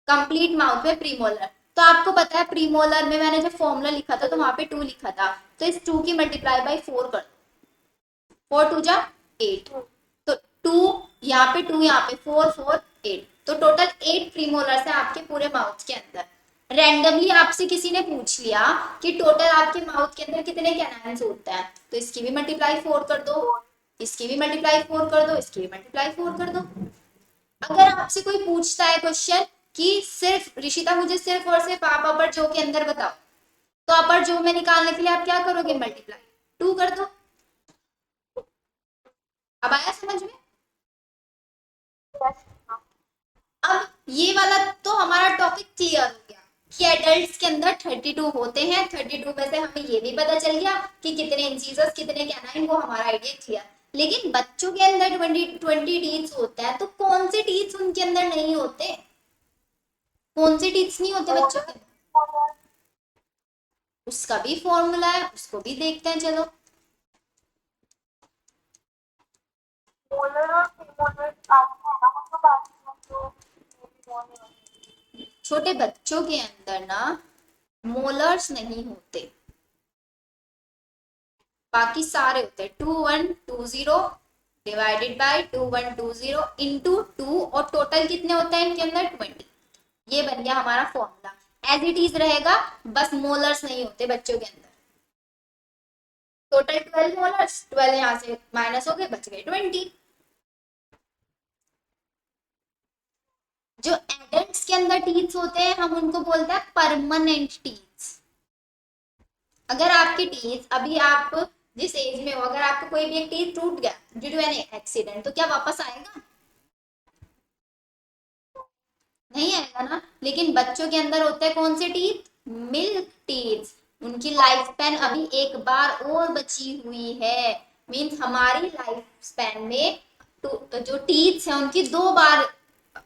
कंप्लीट माउथ में प्रीमोलर, तो आपको पता है प्रीमोलर में मैंने जब फॉर्मूला लिखा था तो वहां पे 2 लिखा था, तो इस 2 की मल्टीप्लाई बाई 4 कर दो, 4 2 जा 8, तो 2 यहाँ पे 2, यहाँ पे 4 4 8, तो टोटल 8 प्रीमोलर्स है आपके पूरे माउथ के अंदर। रैंडमली आपसे किसी ने पूछ लिया कि टोटल आपके माउथ के अंदर कितने कैनाइन्स होते हैं, तो इसकी भी मल्टीप्लाई 4 कर दो, इसकी भी मल्टीप्लाई 4 कर दो, इसकी भी मल्टीप्लाई 4 कर दो। अगर आपसे कोई पूछता है क्वेश्चन कि सिर्फ ऋषिता मुझे सिर्फ और सिर्फ आप अपर जो के अंदर बताओ, तो अपर जो में निकालने के लिए आप क्या करोगे, मल्टीप्लाई 2 कर दो। अब आया समझ में? अब ये वाला तो हमारा टॉपिक क्लियर हो गया कि एडल्ट्स के अंदर 32 होते हैं, 32 में से हमें ये भी पता चल गया कि कितने इंसीजर्स कितने कैनाइन, वो हमारा आइडिया क्लियर। लेकिन बच्चों के अंदर 20 टीथ्स होते हैं, तो कौन से टीथ्स उनके अंदर नहीं होते, कौन से टीथ्स नहीं होते बच्चों के अंदर, उसका भी फॉर्मूला है, उसको भी देखते हैं चलो। मोलर और प्रीमोलर आते हैं ना, मतलब बाकी जो छोटे बच्चों के अंदर ना मोलर्स नहीं होते, बाकी सारे होते हैं। 2120 डिवाइडेड बाय 2120 इंटू 2, और टोटल कितने होते हैं इनके अंदर 20। ये बन गया हमारा फॉर्मूला, एज इट इज रहेगा, बस मोलर्स नहीं होते बच्चों के अंदर। टोटल 12 मोलर्स, 12 यहाँ से माइनस हो गए, बच गए 20। जो एडल्ट्स के अंदर टीथ होते हैं हम उनको बोलते हैं परमानेंट टीथ। अगर आपके टीथ अभी आप जिस एज में हो, अगर आपका कोई भी एक टीथ टूट गया ड्यू टू एन एक्सीडेंट, तो क्या वापस आएगा? नहीं आएगा ना। लेकिन बच्चों के अंदर होते हैं कौन से टीथ? Milk teeth. उनकी लाइफ स्पैन अभी एक बार और बची हुई है। मीन्स हमारी लाइफ स्पैन में तो जो टीथ है उनकी दो बार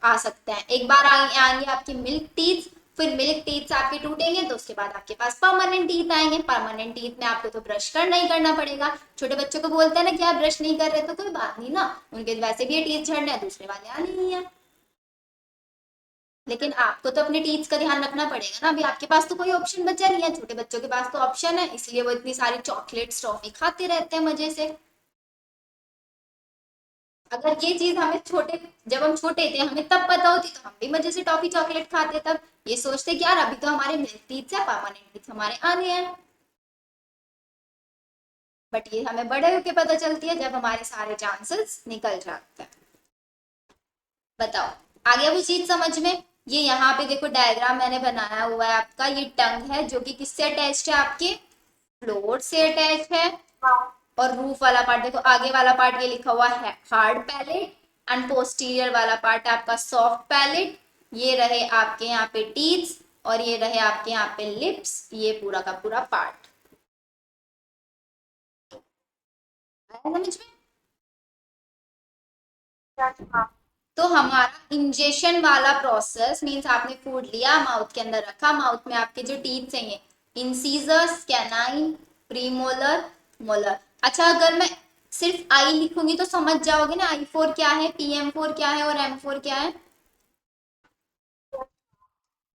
आ सकते हैं। एक बार आएंगे आपकी मिल्क टीथ, फिर मिल्क टीथ आपके टूटेंगे तो उसके बाद आपके पास परमानेंट टीथ आएंगे। परमानेंट टीथ में आपको तो ब्रश करना ही करना पड़ेगा। छोटे बच्चों को बोलते हैं ना कि आप ब्रश नहीं कर रहे तो कोई बात नहीं ना, उनके वैसे भी ये टीथ झड़ने हैं, दूसरे वाले आने ही है। लेकिन आपको तो अपने टीथ का ध्यान रखना पड़ेगा ना। अभी आपके पास तो कोई ऑप्शन बचा नहीं है, छोटे बच्चों के पास तो ऑप्शन है, इसलिए वो इतनी सारी चॉकलेट टॉफी खाते रहते हैं मजे से। अगर ये चीज हमें छोटे, जब हम छोटे थे हमें तब पता होती तो हम भी मजे से टॉफी चॉकलेट खाते। तब ये सोचते कि यार अभी तो हमारे मिल्क टीथ है, परमानेंट टीथ हमारे आने हैं। बट ये हमें बड़े होके पता चलती है जब हमारे सारे चांसेस निकल जाते हैं। बताओ, आ गया वो चीज समझ में? ये यहाँ पे देखो डायग्राम मैंने बनाया हुआ है आपका। ये टंग है जो कि किससे अटैच्ड है? आपके फ्लोर से अटैच है। और रूफ वाला पार्ट देखो, आगे वाला पार्ट ये लिखा हुआ है हार्ड पैलेट, एंड पोस्टीरियर वाला पार्ट है आपका सॉफ्ट पैलेट। ये रहे आपके यहाँ पे टीथ, और ये रहे आपके यहाँ पे लिप्स, ये पूरा का पूरा पार्ट। समझ में? तो हमारा इंजेक्शन वाला प्रोसेस मींस आपने फूड लिया, माउथ के अंदर रखा, माउथ में आपके जो टीथ हैं इंसीजर्स, कैनाइन, प्रीमोलर, मोलर। अच्छा, अगर मैं सिर्फ आई लिखूंगी तो समझ जाओगे ना आई फोर क्या है, पीएम फोर क्या है और एम फोर क्या है।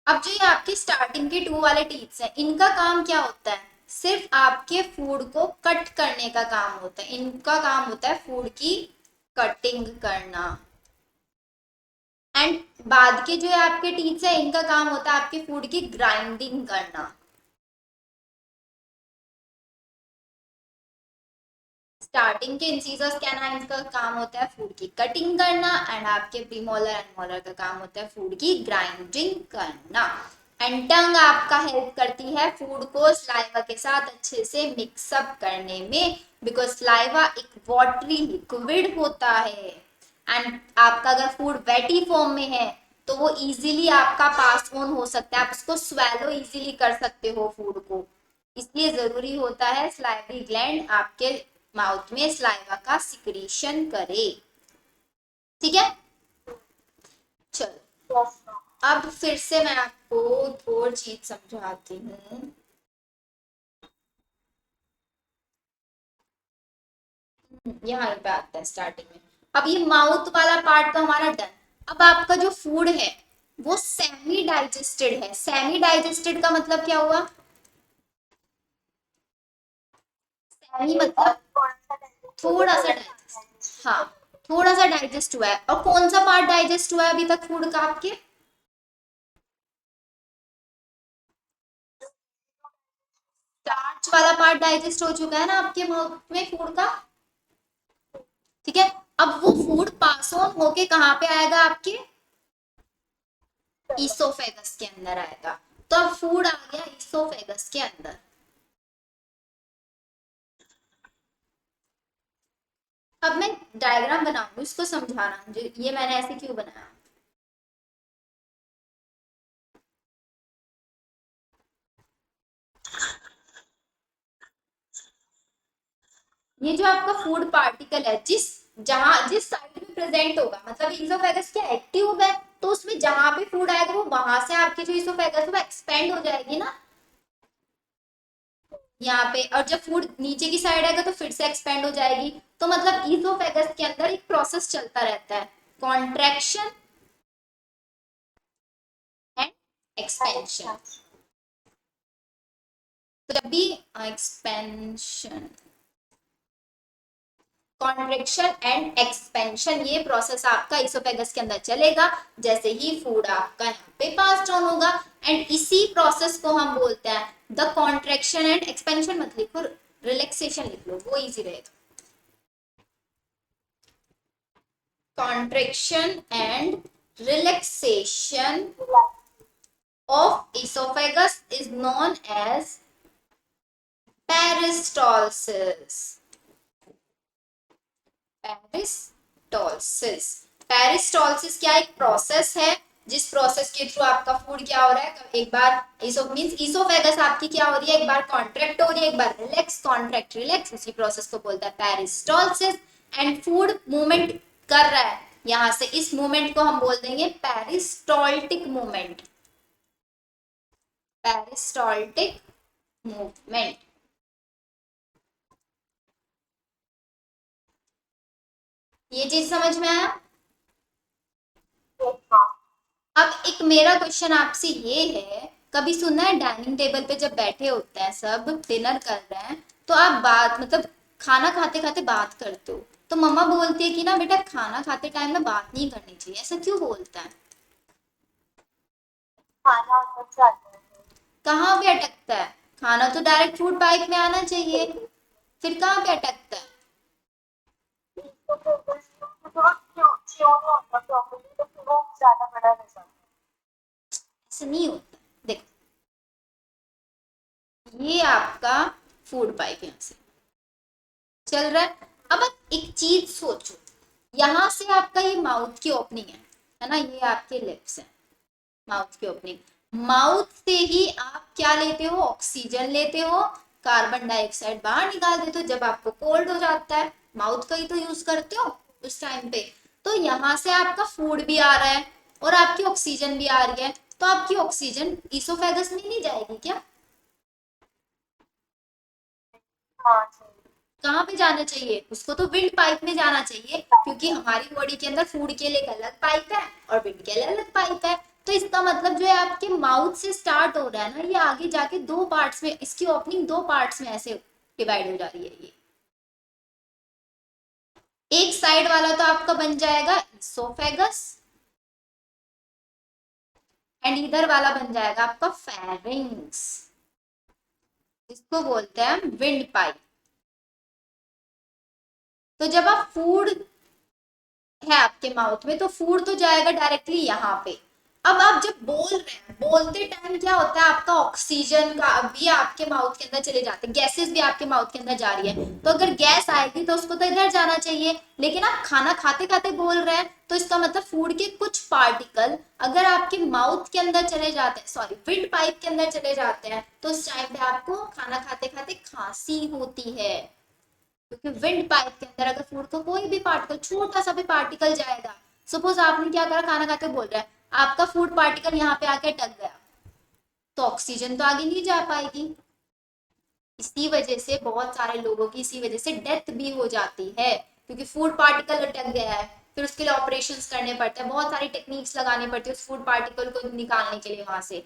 अब जो ये आपके स्टार्टिंग के टू वाले टीथ्स हैं इनका काम क्या होता है? सिर्फ आपके फूड को कट करने का काम होता है। इनका काम होता है फूड की कटिंग करना। एंड बाद के जो है आपके टीथ है इनका काम होता है आपके फूड की ग्राइंडिंग करना। स्टार्टिंग के इंसीजर्स कैनाइंस का काम होता है फूड की कटिंग करना, एंड आपके प्रीमोलर एंड मोलर का काम होता है फूड की ग्राइंडिंग करना। एंड टंग आपका हेल्प करती है फूड को स्लाइवा के साथ अच्छे से मिक्सअप करने में, बिकॉज स्लाइवा एक वाटरी लिक्विड होता है। एंड आपका अगर फूड वेटी फॉर्म में है तो वो इजीली आपका पास ऑन हो सकता है, आप उसको स्वेलो इजीली कर सकते हो फूड को। इसलिए जरूरी होता है स्लाइवरी ग्लैंड आपके माउथ में स्लाइवा का सिक्रीशन करे। ठीक है, चलो अब फिर से मैं आपको और चीज समझाती हूँ। यहाँ पे आता है स्टार्टिंग में। अब ये माउथ वाला पार्ट तो हमारा डन। अब आपका जो फूड है वो सेमी डाइजेस्टेड है। सेमी डाइजेस्टेड का मतलब क्या हुआ? सेमी मतलब थोड़ा सा डाइजेस्ट, हाँ थोड़ा सा डाइजेस्ट हुआ है। और कौन सा पार्ट डाइजेस्ट हुआ है अभी तक फूड का आपके? स्टार्च वाला पार्ट डाइजेस्ट हो चुका है ना आपके माउथ में फूड का। ठीक है, अब वो फूड पास ऑन होके कहाँ पे आएगा? आपके ईसोफेगस के अंदर आएगा। तो अब फूड आ गया ईसोफेगस के अंदर। अब मैं डायग्राम बनाऊंगी इसको समझाना, ये मैंने ऐसे क्यों बनाया। ये जो आपका फूड पार्टिकल है जिस साइड में प्रेजेंट होगा, मतलब ईसोफेगस क्या है? ट्यूब है, तो उसमें जहां पे फूड आएगा वो वहां से आपकी जो ईसोफेगस वो एक्सपेंड हो जाएगी ना यहाँ पे। और जब फूड नीचे की साइड आएगा तो फिर से एक्सपेंड हो जाएगी। तो मतलब ईसोफेगस के अंदर एक प्रोसेस चलता रहता है, कॉन्ट्रैक्शन एंड एक्सपेंशन। तो जब भी एक्सपेंशन, कॉन्ट्रैक्शन एंड एक्सपेंशन ये प्रोसेस आपका इसोफेगस के अंदर चलेगा जैसे ही फूड आपका यहाँ पे पास ऑन होगा। एंड इसी प्रोसेस को हम बोलते हैं द कॉन्ट्रैक्शन एंड एक्सपेंशन। मत लिखो, रिलैक्सेशन लिख लो, वो इजी रहेगा। Contraction and Relaxation of esophagus is known as peristalsis. पेरिस्टोलिसिस, पेरिस्टोलिसिस क्या एक प्रोसेस है जिस प्रोसेस के थ्रू आपका फूड क्या हो रहा है, एक बार इसोफेगस आपकी क्या हो रही है, एक बार कॉन्ट्रैक्ट हो रही है, एक बार रिलैक्स कॉन्ट्रैक्ट रिलैक्स, उसी प्रोसेस को बोलता है पेरिस्टोलिसिस। एंड फूड मूवमेंट कर रहा है, यहां से इस मूवमेंट को हम बोल देंगे पेरिस्टोल्टिक मूवमेंट, पेरिस्टोल्टिक मूवमेंट। ये चीज समझ में आया। अब एक मेरा क्वेश्चन आपसे ये है, कभी सुना है डाइनिंग टेबल पे जब बैठे होते हैं सब डिनर कर रहे हैं तो आप बात मतलब खाना खाते खाते बात करते हो, तो मम्मा बोलती है कि ना बेटा खाना खाते टाइम में बात नहीं करनी चाहिए, ऐसा क्यों बोलता है? खाना अंदर से आता है। कहाँ पे अटकता है? खाना तो डायरेक्ट फूड पाइप में आना चाहिए, फिर कहाँ पे अटकता है? तो फिर उसको थोड़ा क्यों नहीं होता प्रॉपर्ली, तो फिर वो ज्यादा बड़ा रह जाता है। ऐसा नहीं होता, देखो ये आपका फूड पाइप यहाँ से चल रहा है। अब आप एक चीज सोचो, यहां से आपका ये माउथ की ओपनिंग है ना, ये आपके लिप्स है, माउथ की ओपनिंग, माउथ से ही आप क्या लेते हो, ऑक्सीजन लेते हो, कार्बन डाइऑक्साइड बाहर निकाल देते हो। जब आपको कोल्ड हो जाता है माउथ का ही तो यूज करते हो उस टाइम पे, तो यहाँ से आपका फूड भी आ रहा है और आपकी ऑक्सीजन भी आ रही है, तो आपकी ऑक्सीजन इसोफेगस में नहीं जाएगी क्या? हाँ जी। कहाँ पे जाना चाहिए उसको? तो विंड पाइप में जाना चाहिए, क्योंकि हमारी बॉडी के अंदर फूड के लिए एक अलग पाइप है और विंड के लिए अलग पाइप है। तो इसका मतलब जो है आपके माउथ से स्टार्ट हो रहा है ना, ये आगे जाके दो पार्ट्स में, इसकी ओपनिंग दो पार्ट्स में ऐसे डिवाइड हो जा रही है। ये एक साइड वाला तो आपका बन जाएगा इसोफेगस एंड इधर वाला बन जाएगा आपका फेरिंग्स, इसको बोलते हैं विंड पाइप। तो जब आप फूड है आपके माउथ में तो फूड तो जाएगा डायरेक्टली यहाँ पे। अब आप जब बोल रहे हैं, बोलते टाइम क्या होता है, आपका ऑक्सीजन का भी आपके माउथ के अंदर चले जाते हैं, गैसेस भी आपके माउथ के अंदर जा रही है, तो अगर गैस आएगी तो उसको तो इधर जाना चाहिए, लेकिन आप खाना खाते खाते बोल रहे हैं, तो इसका मतलब फूड के कुछ पार्टिकल अगर आपके माउथ के अंदर चले जाते हैं, सॉरी विंड पाइप के अंदर चले जाते हैं, तो उस टाइम पे आपको खाना खाते खाते खांसी होती है, क्योंकि विंड पाइप के अंदर अगर फूड का कोई भी पार्टिकल, छोटा सा भी पार्टिकल जाएगा, सपोज आपने क्या करा, खाना खाते बोल रहा है, आपका फूड पार्टिकल यहाँ पे आके अटक गया, तो ऑक्सीजन तो आगे नहीं जा पाएगी। इसी वजह से बहुत सारे लोगों की इसी वजह से डेथ भी हो जाती है, क्योंकि फूड पार्टिकल अटक गया है, फिर उसके लिए ऑपरेशंस करने पड़ते हैं, बहुत सारी टेक्निक्स लगानी पड़ती है उस फूड पार्टिकल को निकालने के लिए वहां से।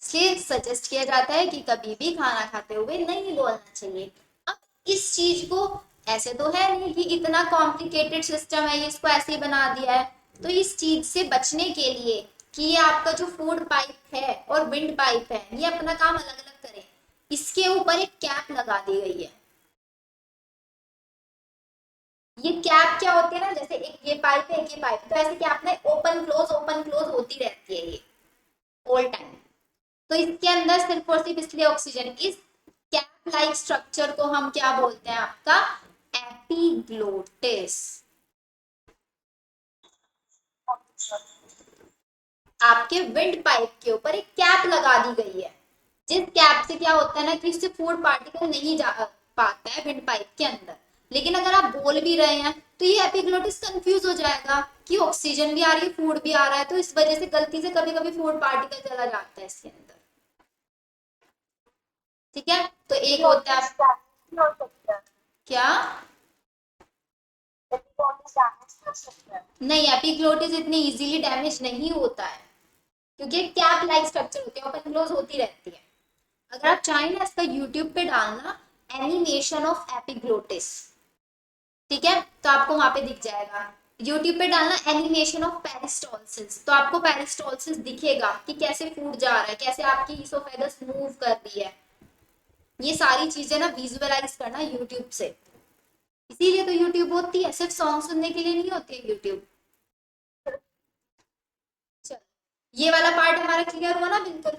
इसलिए सजेस्ट किया जाता है कि कभी भी खाना खाते हुए नहीं बोलना चाहिए। अब इस चीज को, ऐसे तो है नहीं कि इतना कॉम्प्लिकेटेड सिस्टम है, ये इसको ऐसे ही बना दिया है, तो इस चीज से बचने के लिए कि ये आपका जो फूड पाइप है और विंड पाइप है ये अपना काम अलग अलग करें, इसके ऊपर एक कैप लगा दी गई है। ये कैप क्या होती है ना, जैसे एक ये पाइप है एक ये पाइप, तो ऐसे कैप ना ओपन क्लोज होती रहती है ये ऑल टाइम। तो इसके अंदर सिर्फ और सिर्फ इसलिए ऑक्सीजन, इस कैप लाइक स्ट्रक्चर को हम क्या बोलते हैं, आपका एपिग्लोटिस। आपके विंड पाइप के ऊपर एक कैप लगा दी गई है, जिस कैप से क्या होता है ना कि इससे फूड पार्टिकल नहीं जा पाता है विंड पाइप के अंदर, लेकिन अगर आप बोल भी रहे हैं तो ये एपिग्लोटिस कंफ्यूज हो जाएगा कि ऑक्सीजन भी आ रही है फूड भी आ रहा है, तो इस वजह से गलती से कभी कभी फूड पार्टिकल चला जाता है इसके अंदर। ठीक है, तो एक होता है क्या, नहीं एपिग्लोटिस इतनी इजीली डैमेज नहीं होता है, क्योंकि कैप लाइक स्ट्रक्चर होती है, ओपन क्लोज होती रहती है। अगर आप चाहें ना इसका यूट्यूब पे डालना एनिमेशन ऑफ एपिग्लोटिस, ठीक है, तो आपको वहां पे दिख जाएगा, यूट्यूब पे डालना एनिमेशन ऑफ पेरिस्टोलिसिस, तो आपको पेरिस्टोलिसिस दिखेगा कि कैसे फूड जा रहा है, कैसे आपकी इसोफेगस मूव कर रही है। ये सारी चीजें ना विजुअलाइज करना यूट्यूब से, इसीलिए तो यूट्यूब होती है, सिर्फ सॉन्ग सुनने के लिए नहीं होती है यूट्यूब। चलो, ये वाला पार्ट हमारा क्लियर हुआ ना बिल्कुल।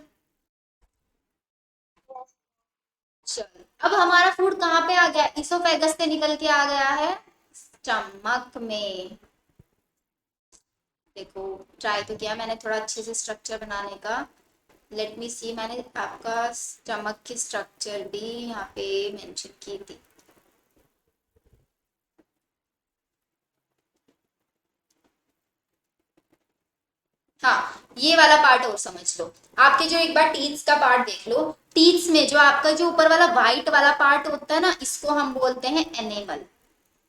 चलो, अब हमारा फूड कहाँ पे आ गया, इसोफेगस से निकल के आ गया है स्टमक में। देखो, ट्राई तो किया मैंने थोड़ा अच्छे से स्ट्रक्चर बनाने का। लेट मी सी, मैंने आपका स्टमक की स्ट्रक्चर भी यहाँ पे मेंशन की थी। हाँ, ये वाला पार्ट और समझ लो। आपके जो एक बार टीथ्स का पार्ट देख लो, टीथ्स में जो आपका जो ऊपर वाला व्हाइट वाला पार्ट होता है ना, इसको हम बोलते हैं एनेमल।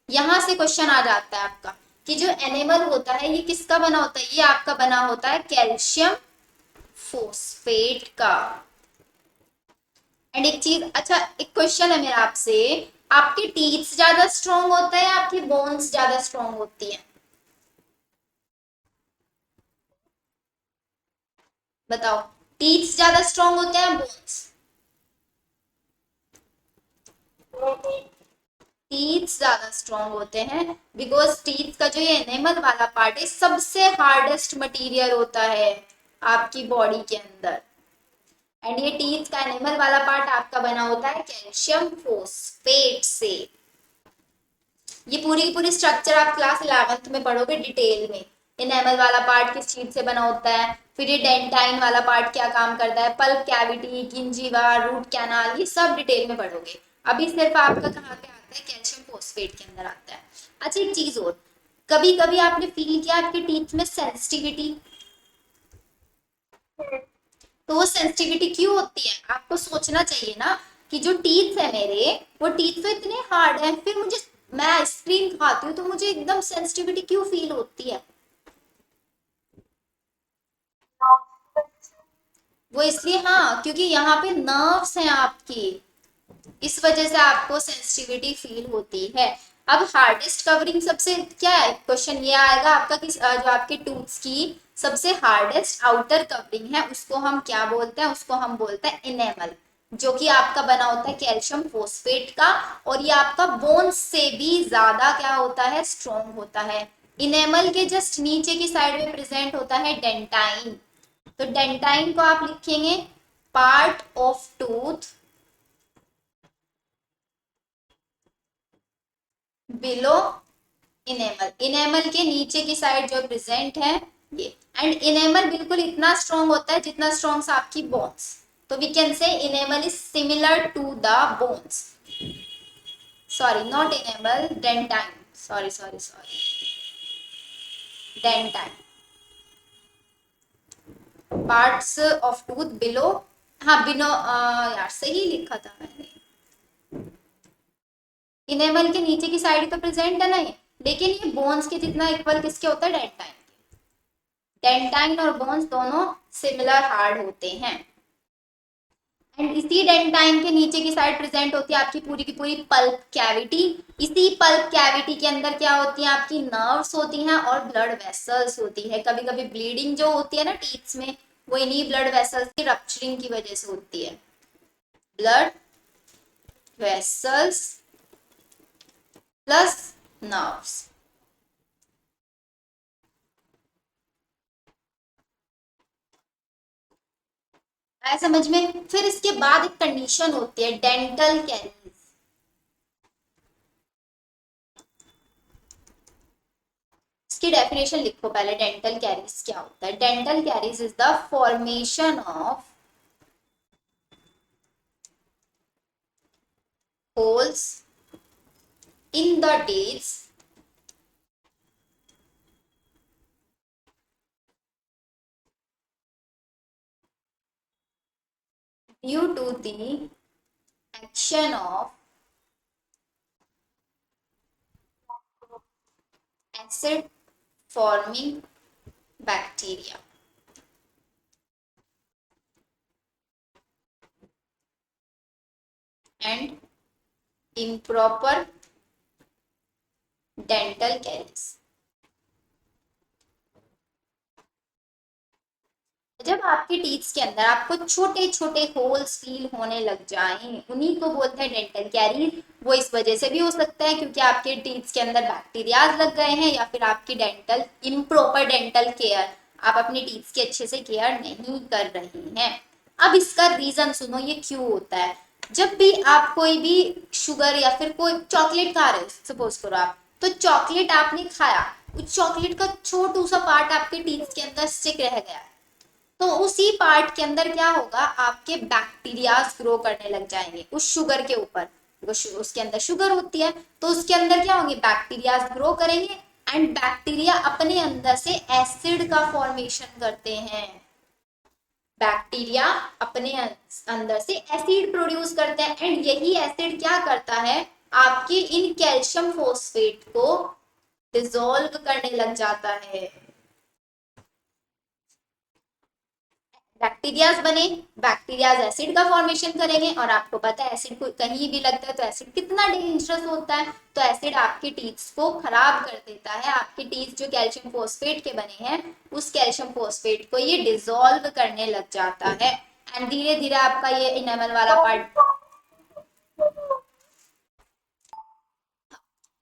यहाँ से क्वेश्चन आ जाता है आपका कि जो एनेमल होता है ये किसका बना होता है, ये आपका बना होता है कैल्शियम फोस्फेट का। एंड एक चीज, अच्छा एक क्वेश्चन है मेरा आपसे, आपके टीथ्स ज्यादा स्ट्रॉन्ग होता है या आपकी बोन्स ज्यादा स्ट्रॉन्ग होती है? बताओ, टीथ्स ज्यादा स्ट्रॉन्ग होते हैं बोन्स? टीथ ज्यादा स्ट्रॉन्ग होते हैं, बिकॉज टीथ का जो ये एनिमल वाला पार्ट है सबसे हार्डेस्ट मटेरियल होता है आपकी बॉडी के अंदर। एंड ये टीथ का एनिमल वाला पार्ट आपका बना होता है कैल्शियम फोस्फेट से। ये पूरी की पूरी स्ट्रक्चर आप क्लास 11th में पढ़ोगे डिटेल में। एनिमल वाला पार्ट किस चीज से बना होता है, फिर ये डेंटाइन वाला पार्ट क्या काम करता है, पल्प कैविटी, गिंजीवा, रूट कैनाल, ये सब डिटेल में पढ़ोगे। अभी सिर्फ आपका कहाँ पे आता है, कैल्शियम फोस्फेट के अंदर आता है। अच्छा एक चीज और, कभी कभी आपने फील किया आपके टीथ में सेंसिटिविटी, तो वो सेंसिटिविटी क्यों होती है? आपको सोचना चाहिए ना कि जो टीथ है मेरे, वो टीथ तो इतने हार्ड है, फिर मुझे, मैं आइसक्रीम खाती हूँ तो मुझे एकदम सेंसिटिविटी क्यों फील होती है? वो इसलिए, हाँ, क्योंकि यहाँ पे नर्व्स हैं आपकी, इस वजह से आपको सेंसिटिविटी फील होती है। अब हार्डेस्ट कवरिंग सबसे क्या है, क्वेश्चन ये आएगा आपका कि जो आपके टूथ्स की सबसे हार्डेस्ट आउटर कवरिंग है उसको हम क्या बोलते हैं, उसको हम बोलते हैं इनेमल, जो कि आपका बना होता है कैल्शियम फोस्फेट का। और ये आपका बोन्स से भी ज्यादा क्या होता है, स्ट्रॉन्ग होता है। इनेमल के जस्ट नीचे की साइड में प्रेजेंट होता है डेंटाइन। तो डेंटाइन को आप लिखेंगे part of tooth below enamel, enamel के नीचे की साइड जो प्रेजेंट है ये। एंड इनेमल बिल्कुल इतना स्ट्रॉन्ग होता है जितना स्ट्रॉन्ग आपकी बोन्स। तो we can say enamel is similar to the bones, sorry not enamel, dentine, sorry sorry sorry, dentine, parts of tooth below, हाँ बिनो, यार सही लिखा था मैंने, इनेमल के नीचे की साइड तो प्रेजेंट है ना ये, लेकिन ये बोन्स के जितना इक्वल किसके होता है, डेंटाइन। डेंटाइन और बोन्स दोनों सिमिलर हार्ड होते हैं। एंड इसी डेंटाइन के नीचे की साइड प्रेजेंट होती है आपकी पूरी की पूरी पल्प कैविटी। इसी पल्प कैविटी के अंदर क्या होती है, आपकी नर्व्स होती हैं और ब्लड वेसल्स होती है। कभी कभी ब्लीडिंग जो होती है ना टीथ्स में, वो इन्हीं ब्लड वेसल्स की रप्चरिंग की वजह से होती है। Blood vessels plus nerves. आया समझ में? फिर इसके बाद एक कंडीशन होती है डेंटल कैरीज। इसकी डेफिनेशन लिखो पहले, डेंटल कैरीज क्या होता है। Dental caries is the formation of holes in the teeth due to the action of acid forming bacteria and improper dental caries। जब आपके टीथ्स के अंदर आपको छोटे छोटे होल्स फील होने लग जाएं, उन्हीं को बोलते हैं डेंटल कैरीज। वो इस वजह से भी हो सकता है क्योंकि आपके टीथ के अंदर बैक्टीरियाज लग गए हैं, या फिर आपकी डेंटल इम्प्रॉपर डेंटल केयर, आप अपनी टीथ की अच्छे से केयर नहीं कर रहे हैं। अब इसका रीजन सुनो, ये क्यों होता है। जब भी आप कोई भी शुगर या फिर कोई चॉकलेट खा रहे हो, सपोज करो आप, तो चॉकलेट आपने खाया, उस चॉकलेट का छोटू सा पार्ट आपके टीथ के अंदर स्टिक रह गया, तो उसी पार्ट के अंदर क्या होगा, आपके बैक्टीरियाज ग्रो करने लग जाएंगे उस शुगर के ऊपर। उसके अंदर शुगर होती है, तो उसके अंदर क्या होंगे, बैक्टीरियाज ग्रो करेंगे, एंड बैक्टीरिया अपने अंदर से एसिड का फॉर्मेशन करते हैं। बैक्टीरिया अपने अंदर से एसिड प्रोड्यूस करते हैं, एंड यही एसिड क्या करता है, आपके इन कैल्शियम फॉस्फेट को डिसॉल्व करने लग जाता है। बैक्टीरियाज बने, बैक्टीरियाज एसिड का फॉर्मेशन करेंगे, और आपको पता है एसिड को कहीं भी लगता है तो एसिड कितना डेंजरस होता है, तो एसिड आपके टीथ को खराब कर देता है। आपके टीथ जो कैल्शियम फोस्फेट के बने हैं, उस कैल्शियम फोस्फेट को ये डिसॉल्व करने लग जाता है, एंड धीरे धीरे आपका ये इनेमल वाला पार्ट।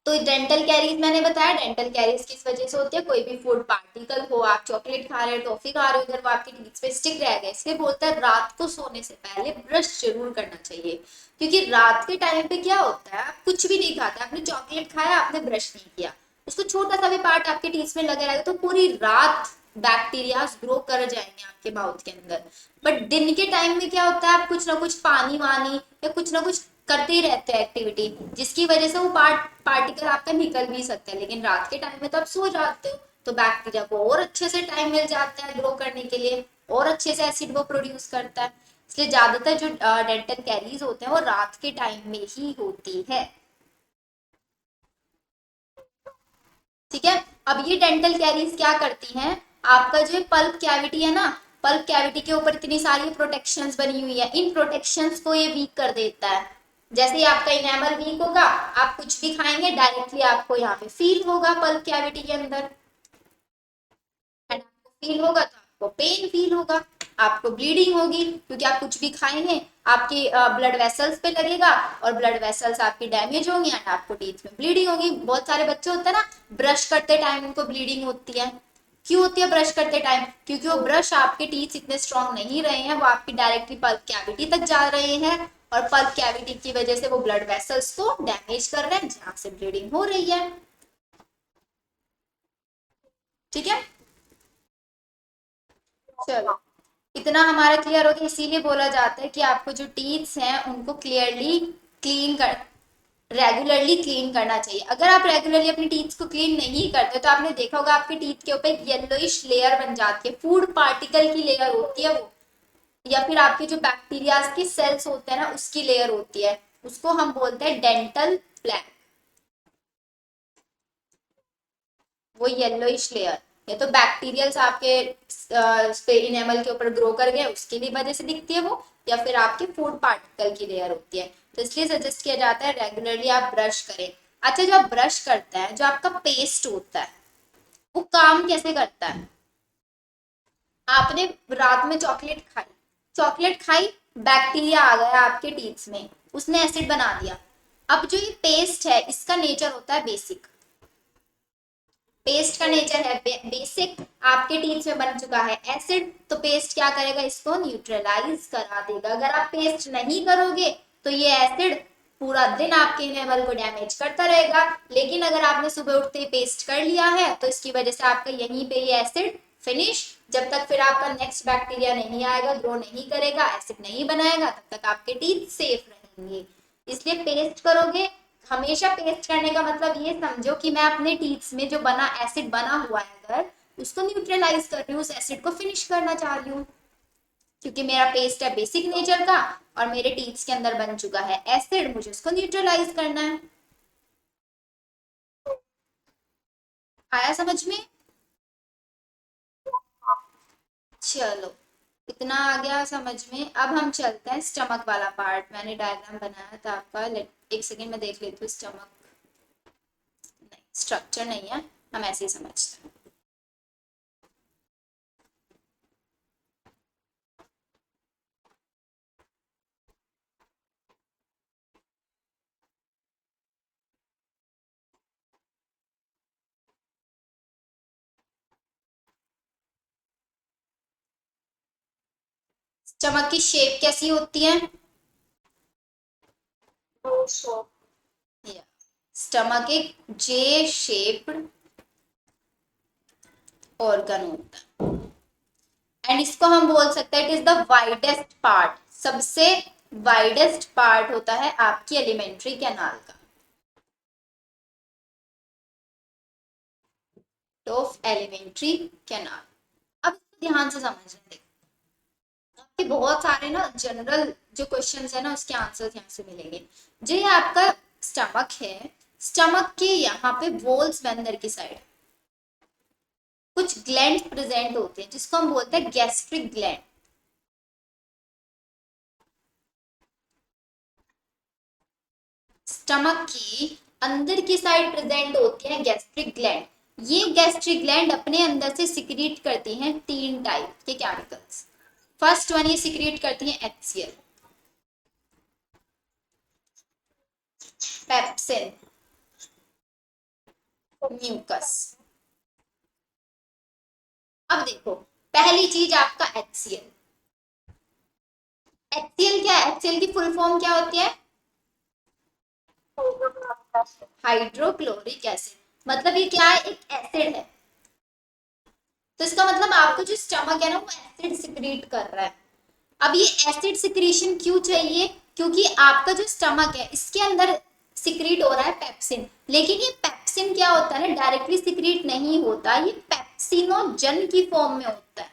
तो डेंटल कैरीज मैंने बताया, डेंटल कैरीज किस वजह से होती है, कोई भी फूड पार्टिकल हो, आप चॉकलेट खा रहे हो, टॉफी खा रहे हो, उधर वो आपके टीथ पे स्टिक रह गए, इसलिए बोलता है रात को सोने से पहले ब्रश जरूर करना चाहिए। क्योंकि रात के टाइम पे क्या होता है, आप कुछ भी नहीं खाते, आपने चॉकलेट खाया, आपने ब्रश नहीं किया, उसको छोटा सा भी पार्ट आपके टीथ में लगे रहेगा, तो पूरी रात बैक्टीरिया ग्रो कर जाएंगे आपके माउथ के अंदर। बट दिन के टाइम में क्या होता है, आप कुछ ना कुछ पानी वानी या कुछ ना कुछ करते ही रहते हैं एक्टिविटी, जिसकी वजह से वो पार्टिकल आपका निकल भी सकता है, लेकिन रात के टाइम में तो आप सो जाते हो, तो बैक्टीरिया को और अच्छे से टाइम मिल जाता है ग्रो करने के लिए, और अच्छे से एसिड वो प्रोड्यूस करता है। इसलिए ज्यादातर जो डेंटल कैरीज होते हैं वो रात के टाइम में ही होती है। ठीक है। अब ये डेंटल कैरीज क्या करती हैं, आपका जो पल्प कैविटी है ना, पल्प कैविटी के ऊपर इतनी सारी प्रोटेक्शंस बनी हुई है, इन प्रोटेक्शंस को ये वीक कर देता है। जैसे ही आपका इनेमल वीक होगा, आप कुछ भी खाएंगे डायरेक्टली आपको यहाँ पे फील होगा पल्प कैविटी के अंदर, आपको फील होगा तो आपको पेन फील होगा, आपको ब्लीडिंग होगी, क्योंकि आप कुछ भी खाएंगे आपके ब्लड वेसल्स पे लगेगा, और ब्लड वेसल्स आपकी डैमेज होंगी, एंड आपको टीथ में ब्लीडिंग होगी। बहुत सारे बच्चे होते हैं ना, ब्रश करते टाइम उनको ब्लीडिंग होती है। क्यों होती है ब्रश करते टाइम, क्योंकि वो ब्रश आपके टीथ इतने स्ट्रांग नहीं रहे हैं, वो आपकी डायरेक्टली पल्प कैविटी तक जा रहे हैं, और पल्प कैविटी की वजह से वो ब्लड वेसल्स को डैमेज कर रहे हैं, जहां से ब्लीडिंग हो रही है। ठीक है, चलो इतना हमारा क्लियर हो गया। इसीलिए बोला जाता है कि आपको जो टीथ्स हैं उनको क्लियरली क्लीन कर रेगुलरली क्लीन करना चाहिए। अगर आप रेगुलरली अपने टीथ को क्लीन नहीं करते तो आपने देखा होगा आपके टीथ के ऊपर एक येलोइश लेयर बन जाती है, फूड पार्टिकल की लेयर होती है वो, या फिर आपके जो बैक्टीरिया के सेल्स होते हैं ना उसकी लेयर होती है, उसको हम बोलते हैं डेंटल प्लैक, वो येलोइश लेयर। या तो बैक्टीरियल्स आपके इनेमल के ऊपर ग्रो कर गए उसकी भी वजह से दिखती है वो, या फिर आपके फूड पार्टिकल की लेयर होती है। तो इसलिए सजेस्ट किया जाता है रेगुलरली आप ब्रश करें। अच्छा, जो आप ब्रश करते हैं, जो आपका पेस्ट होता है वो काम कैसे करता है, आपने रात में चॉकलेट खाई, बैक्टीरिया आ गया आपके टीथ में, उसने एसिड बना दिया। अब जो ये पेस्ट है इसका नेचर होता है बेसिक, पेस्ट का नेचर है बेसिक, आपके टीथ में बन चुका है एसिड, तो पेस्ट क्या करेगा, इसको न्यूट्रलाइज करा देगा। अगर आप पेस्ट नहीं करोगे तो ये एसिड पूरा दिन आपके इनेमल को डैमेज करता रहेगा, लेकिन अगर आपने सुबह उठते ही पेस्ट कर लिया है तो इसकी वजह से आपका यहीं पे ये एसिड फिनिश, जब तक फिर आपका नेक्स्ट बैक्टीरिया नहीं आएगा, ग्रो नहीं करेगा, एसिड नहीं बनाएगा, तब तक आपके टीथ सेफ रहेंगे। इसलिए पेस्ट करोगे, हमेशा पेस्ट करने का मतलब ये समझो कि मैं अपने टीथ्स में जो बना एसिड बना हुआ है अगर उसको न्यूट्रलाइज कर रही हूँ, उस एसिड को फिनिश करना चाह रही हूँ, क्योंकि मेरा पेस्ट है बेसिक नेचर का और मेरे टीथ्स के अंदर बन चुका है एसिड, मुझे उसको न्यूट्रलाइज करना है। आया समझ में। चलो इतना आ गया समझ में। अब हम चलते हैं स्टमक वाला पार्ट, मैंने डायग्राम बनाया था आपका, एक सेकेंड में देख लेती हूँ। स्टमक नहीं, स्ट्रक्चर नहीं है, हम ऐसे ही समझते हैं। स्टमक की शेप कैसी होती है? स्टमक एक जे शेप्ड ऑर्गन होता है, एंड इसको हम बोल सकते हैं it is the widest part, सबसे वाइडेस्ट पार्ट होता है आपकी एलिमेंट्री कैनाल का, ऑफ एलिमेंट्री कैनाल। अब इसको ध्यान से समझ लें, आपके बहुत सारे ना जनरल जो क्वेश्चंस है ना उसके आंसर यहाँ से मिलेंगे। जो ये आपका स्टमक है, स्टमक के यहाँ पे वॉल्स में अंदर की साइड कुछ ग्लैंड प्रेजेंट होते हैं जिसको हम बोलते हैं गैस्ट्रिक ग्लैंड। स्टमक की अंदर की साइड प्रेजेंट होती है गैस्ट्रिक ग्लैंड। ये गैस्ट्रिक ग्लैंड अपने अंदर से सिक्रीट करती हैं 3 टाइप के केमिकल्स। फर्स्ट वन ये सिक्रीट करती हैं HCl, पेप्सिन, म्यूकस। अब देखो, पहली चीज आपका HCl। HCl क्या है? HCl की फुल फॉर्म क्या होती है? Hydrochloric acid. मतलब ये क्या है? एक एसिड है। तो इसका मतलब आपका जो स्टमक है ना वो एसिड सिक्रीट कर रहा है। अब ये एसिड सिक्रीशन क्यों चाहिए? क्योंकि आपका जो स्टमक है इसके अंदर सिक्रीट हो रहा है पेप्सिन, लेकिन ये पेप्सिन क्या होता है ना, डायरेक्टली सिक्रीट नहीं होता, ये पेप्सिनोजन की फॉर्म में होता है।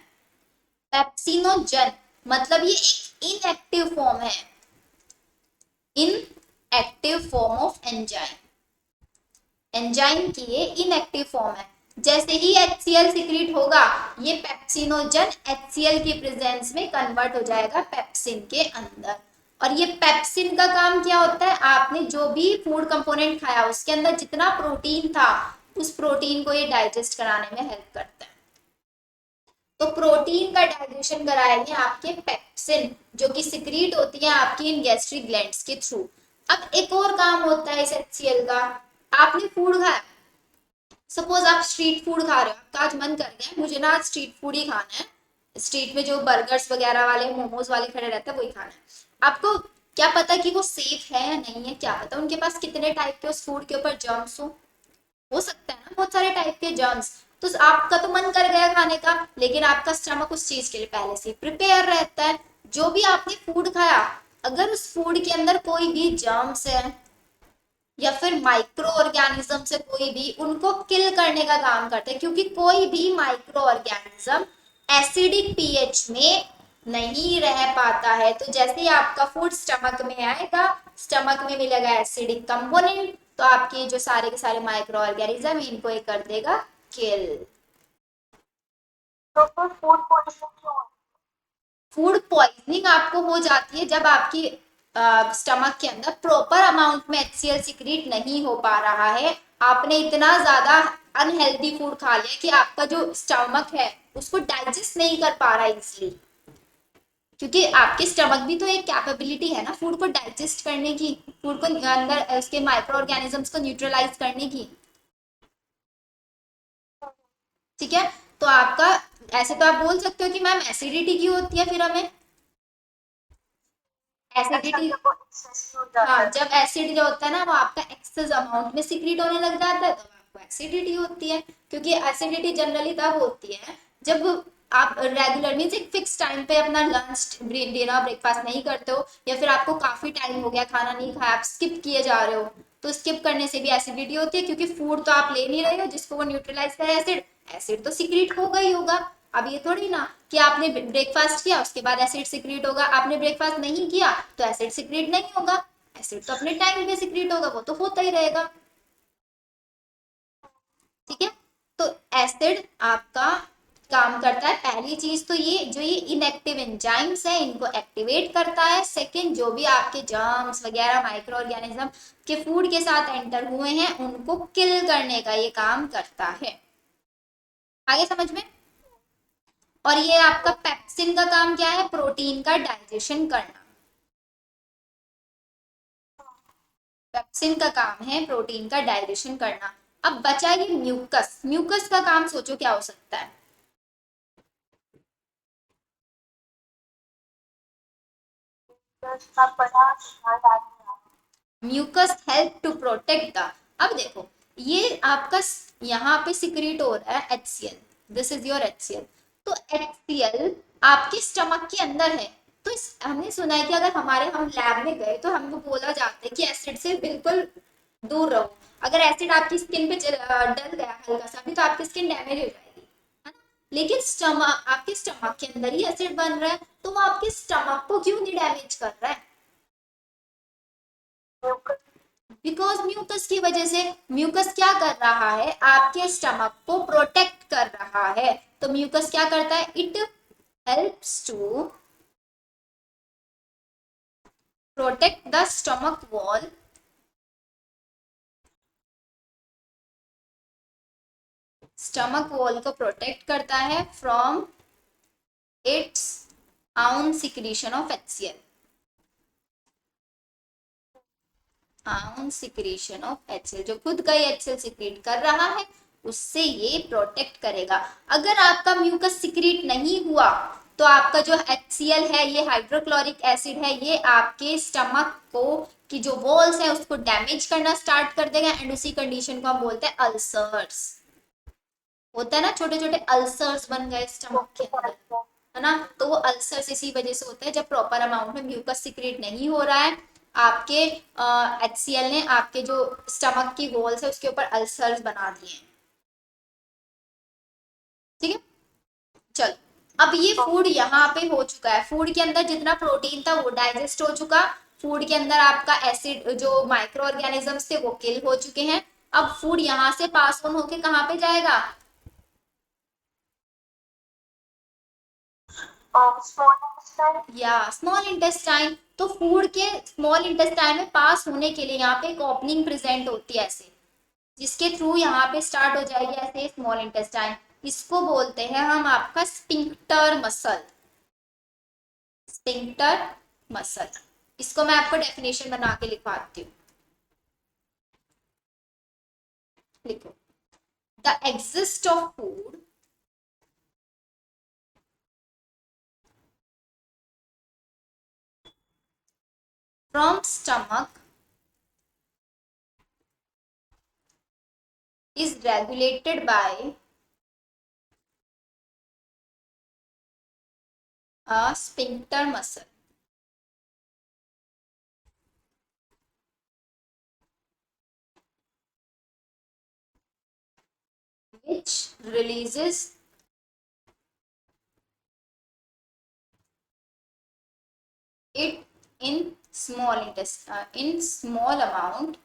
पेप्सिनोजन मतलब ये एक इनएक्टिव फॉर्म है, inactive form of enzyme. Enzyme की ये इनएक्टिव फॉर्म है। जैसे ही HCl सिक्रीट होगा, ये पेप्सिनोजन HCl की प्रेजेंस में कन्वर्ट हो जाएगा पेप्सिन के अंदर। और ये पेप्सिन का काम क्या होता है? आपने जो भी फूड कंपोनेंट खाया उसके अंदर जितना प्रोटीन था उस प्रोटीन को ये डाइजेस्ट कराने में हेल्प करता है। तो प्रोटीन का डाइजेशन कराएंगे आपके पेप्सिन, जो कि सिक्रीट होती है आपकी इन गैस्ट्रिक ग्लैंड्स के थ्रू। अब एक और काम होता है इस HCl का। आपने फूड खाया, सपोज आप स्ट्रीट फूड खा रहे हो, आपका आज मन कर गया मुझे ना आज स्ट्रीट फूड ही खाना है, स्ट्रीट में जो बर्गर्स वगैरह वाले मोमोज वाले खड़े रहते हैं वही खाना है। आपको क्या पता कि वो सेफ है या नहीं है? क्या पता उनके पास कितने टाइप के उस फूड के ऊपर जर्म्स हो सकता है ना बहुत सारे टाइप के जर्म्स। तो आपका तो मन कर गया खाने का, लेकिन आपका स्टमक उस चीज के लिए पहले से प्रिपेयर रहता है। जो भी आपने फूड खाया, अगर उस फूड के अंदर कोई भी जर्म्स है या फिर माइक्रो ऑर्गेनिज्म से कोई भी, उनको किल करने का काम करते हैं, क्योंकि कोई भी माइक्रो ऑर्गेनिज्म एसिडिक पीएच में नहीं रह पाता है। तो जैसे ही आपका फूड स्टमक में आएगा, स्टमक में मिलेगा एसिडिक कंपोनेंट, तो आपके जो सारे के सारे माइक्रो ऑर्गेनिज्म इनको एक कर देगा किल। तो फिर फूड पॉइजनिंग क्यों होती फूड पॉइजनिंग आपको हो जाती है जब आपकी स्टमक के अंदर प्रॉपर अमाउंट में HCl सिक्रीट नहीं हो पा रहा है। आपने इतना ज्यादा अनहेल्दी फूड खा लिया कि आपका जो स्टमक है उसको डाइजेस्ट नहीं कर पा रहा है इसलिए, क्योंकि आपके स्टमक भी तो एक कैपेबिलिटी है ना फूड को डाइजेस्ट करने की, फूड को अंदर उसके माइक्रो ऑर्गेनिजम्स को न्यूट्रलाइज करने की। है? ठीक है, तो आपका ऐसे तो आप बोल सकते हो कि मैम एसिडिटी क्यों होती है फिर हमें? अच्छा, एसिडिटी, जब वो एक्सेस हो जाता हाँ, है। जब एसिड जो होता है ना वो आपका एक्सेस अमाउंट में सिक्रीट होने लग जाता है तो आपको एसिडिटी होती है। क्योंकि एसिडिटी जनरली तब होती है जब आप रेगुलर मीन्स एक फिक्स टाइम पे अपना लंच डिनर ब्रेकफास्ट नहीं करते हो, या फिर आपको काफी टाइम हो गया खाना नहीं खाया, आप स्किप किए जा रहे हो, तो स्किप करने से भी एसिडिटी होती है, क्योंकि फूड तो आप ले नहीं रहे हो जिसको वो न्यूट्रलाइज करे एसिड, एसिड तो सिक्रीट होगा ही होगा। अब ये थोड़ी ना कि आपने ब्रेकफास्ट किया उसके बाद एसिड सिक्रीट होगा, आपने ब्रेकफास्ट नहीं किया तो एसिड सिक्रीट नहीं होगा। एसिड तो अपने टाइम पे सिक्रीट होगा, वो तो होता ही रहेगा। ठीक है, तो एसिड आपका काम करता है, पहली चीज तो ये जो ये इनएक्टिव एंजाइम्स है इनको एक्टिवेट करता है। सेकंड, जो भी आपके जर्म्स वगैरह माइक्रो ऑर्गेनिज्म के फूड के साथ एंटर हुए हैं उनको किल करने का ये काम करता है। आगे समझ में? और ये आपका पेप्सिन का काम क्या है? प्रोटीन का डाइजेशन करना। पेप्सिन का काम है प्रोटीन का डाइजेशन करना। अब बचा ये म्यूकस। म्यूकस का काम सोचो क्या हो सकता है? का पढ़ा याद आ गया। Mucus help to protect the, अब देखो ये आपका यहाँ पे सिक्रीट हो रहा है HCl, this is your HCl। तो HCl आपके स्टमक के अंदर है। तो हमने सुना है कि अगर हम लैब में गए तो हमको बोला जाता है कि एसिड से बिल्कुल दूर रहो। अगर एसिड आपकी स्किन पे डल गया हल्का सा भी तो आपकी स्किन डैमेज हो जाएगी, है ना। लेकिन स्टमक, आपके स्टमक के अंदर ही एसिड बन रहा है, तो वो आपके स्टमक को क्यों नहीं डैमेज कर रहा है? बिकॉज म्यूकस की वजह से। म्यूकस क्या कर रहा है? आपके स्टमक को प्रोटेक्ट कर रहा है। तो म्यूकस क्या करता है? It helps to protect the stomach wall, stomach wall को प्रोटेक्ट करता है from its own secretion of HCl, own secretion of HCl, जो खुद का ही HCl सिक्रीट कर रहा है उससे ये प्रोटेक्ट करेगा। अगर आपका म्यूकस सिक्रीट नहीं हुआ तो आपका जो HCl है, ये हाइड्रोक्लोरिक एसिड है, ये आपके स्टमक को की जो वॉल्स है उसको डैमेज करना स्टार्ट कर देगा। एंड उसी कंडीशन को हम बोलते हैं अल्सर्स। होता है ना, छोटे छोटे अल्सर्स बन गए स्टमक के अंदर, है ना। तो वो अल्सर्स इसी वजह से होता है जब प्रॉपर अमाउंट में म्यूकस सिक्रीट नहीं हो रहा है। आपके HCl ने आपके जो स्टमक की वॉल्स है उसके ऊपर अल्सर्स बना दिए हैं। ठीक है, चलो अब ये फूड यहाँ पे हो चुका है। फूड के अंदर जितना प्रोटीन था वो डाइजेस्ट हो चुका। फूड के अंदर आपका एसिड, जो माइक्रो ऑर्गेनिजम्स थे वो किल हो चुके हैं। अब फूड यहाँ से पास ऑन होके कहाँ पे जाएगा? या स्मॉल इंटेस्टाइन। तो फूड के स्मॉल इंटेस्टाइन में पास होने के लिए यहाँ पे एक ओपनिंग प्रेजेंट होती है ऐसे, जिसके थ्रू यहाँ पे स्टार्ट हो जाएगी ऐसे स्मॉल इंटेस्टाइन। इसको बोलते हैं हम आपका स्पिंक्टर मसल, स्पिंक्टर मसल। इसको मैं आपको डेफिनेशन बना के लिखवाती हूँ, लिखो। The exist of food from stomach is regulated by a sphincter muscle, which releases it in small intestine, in small amount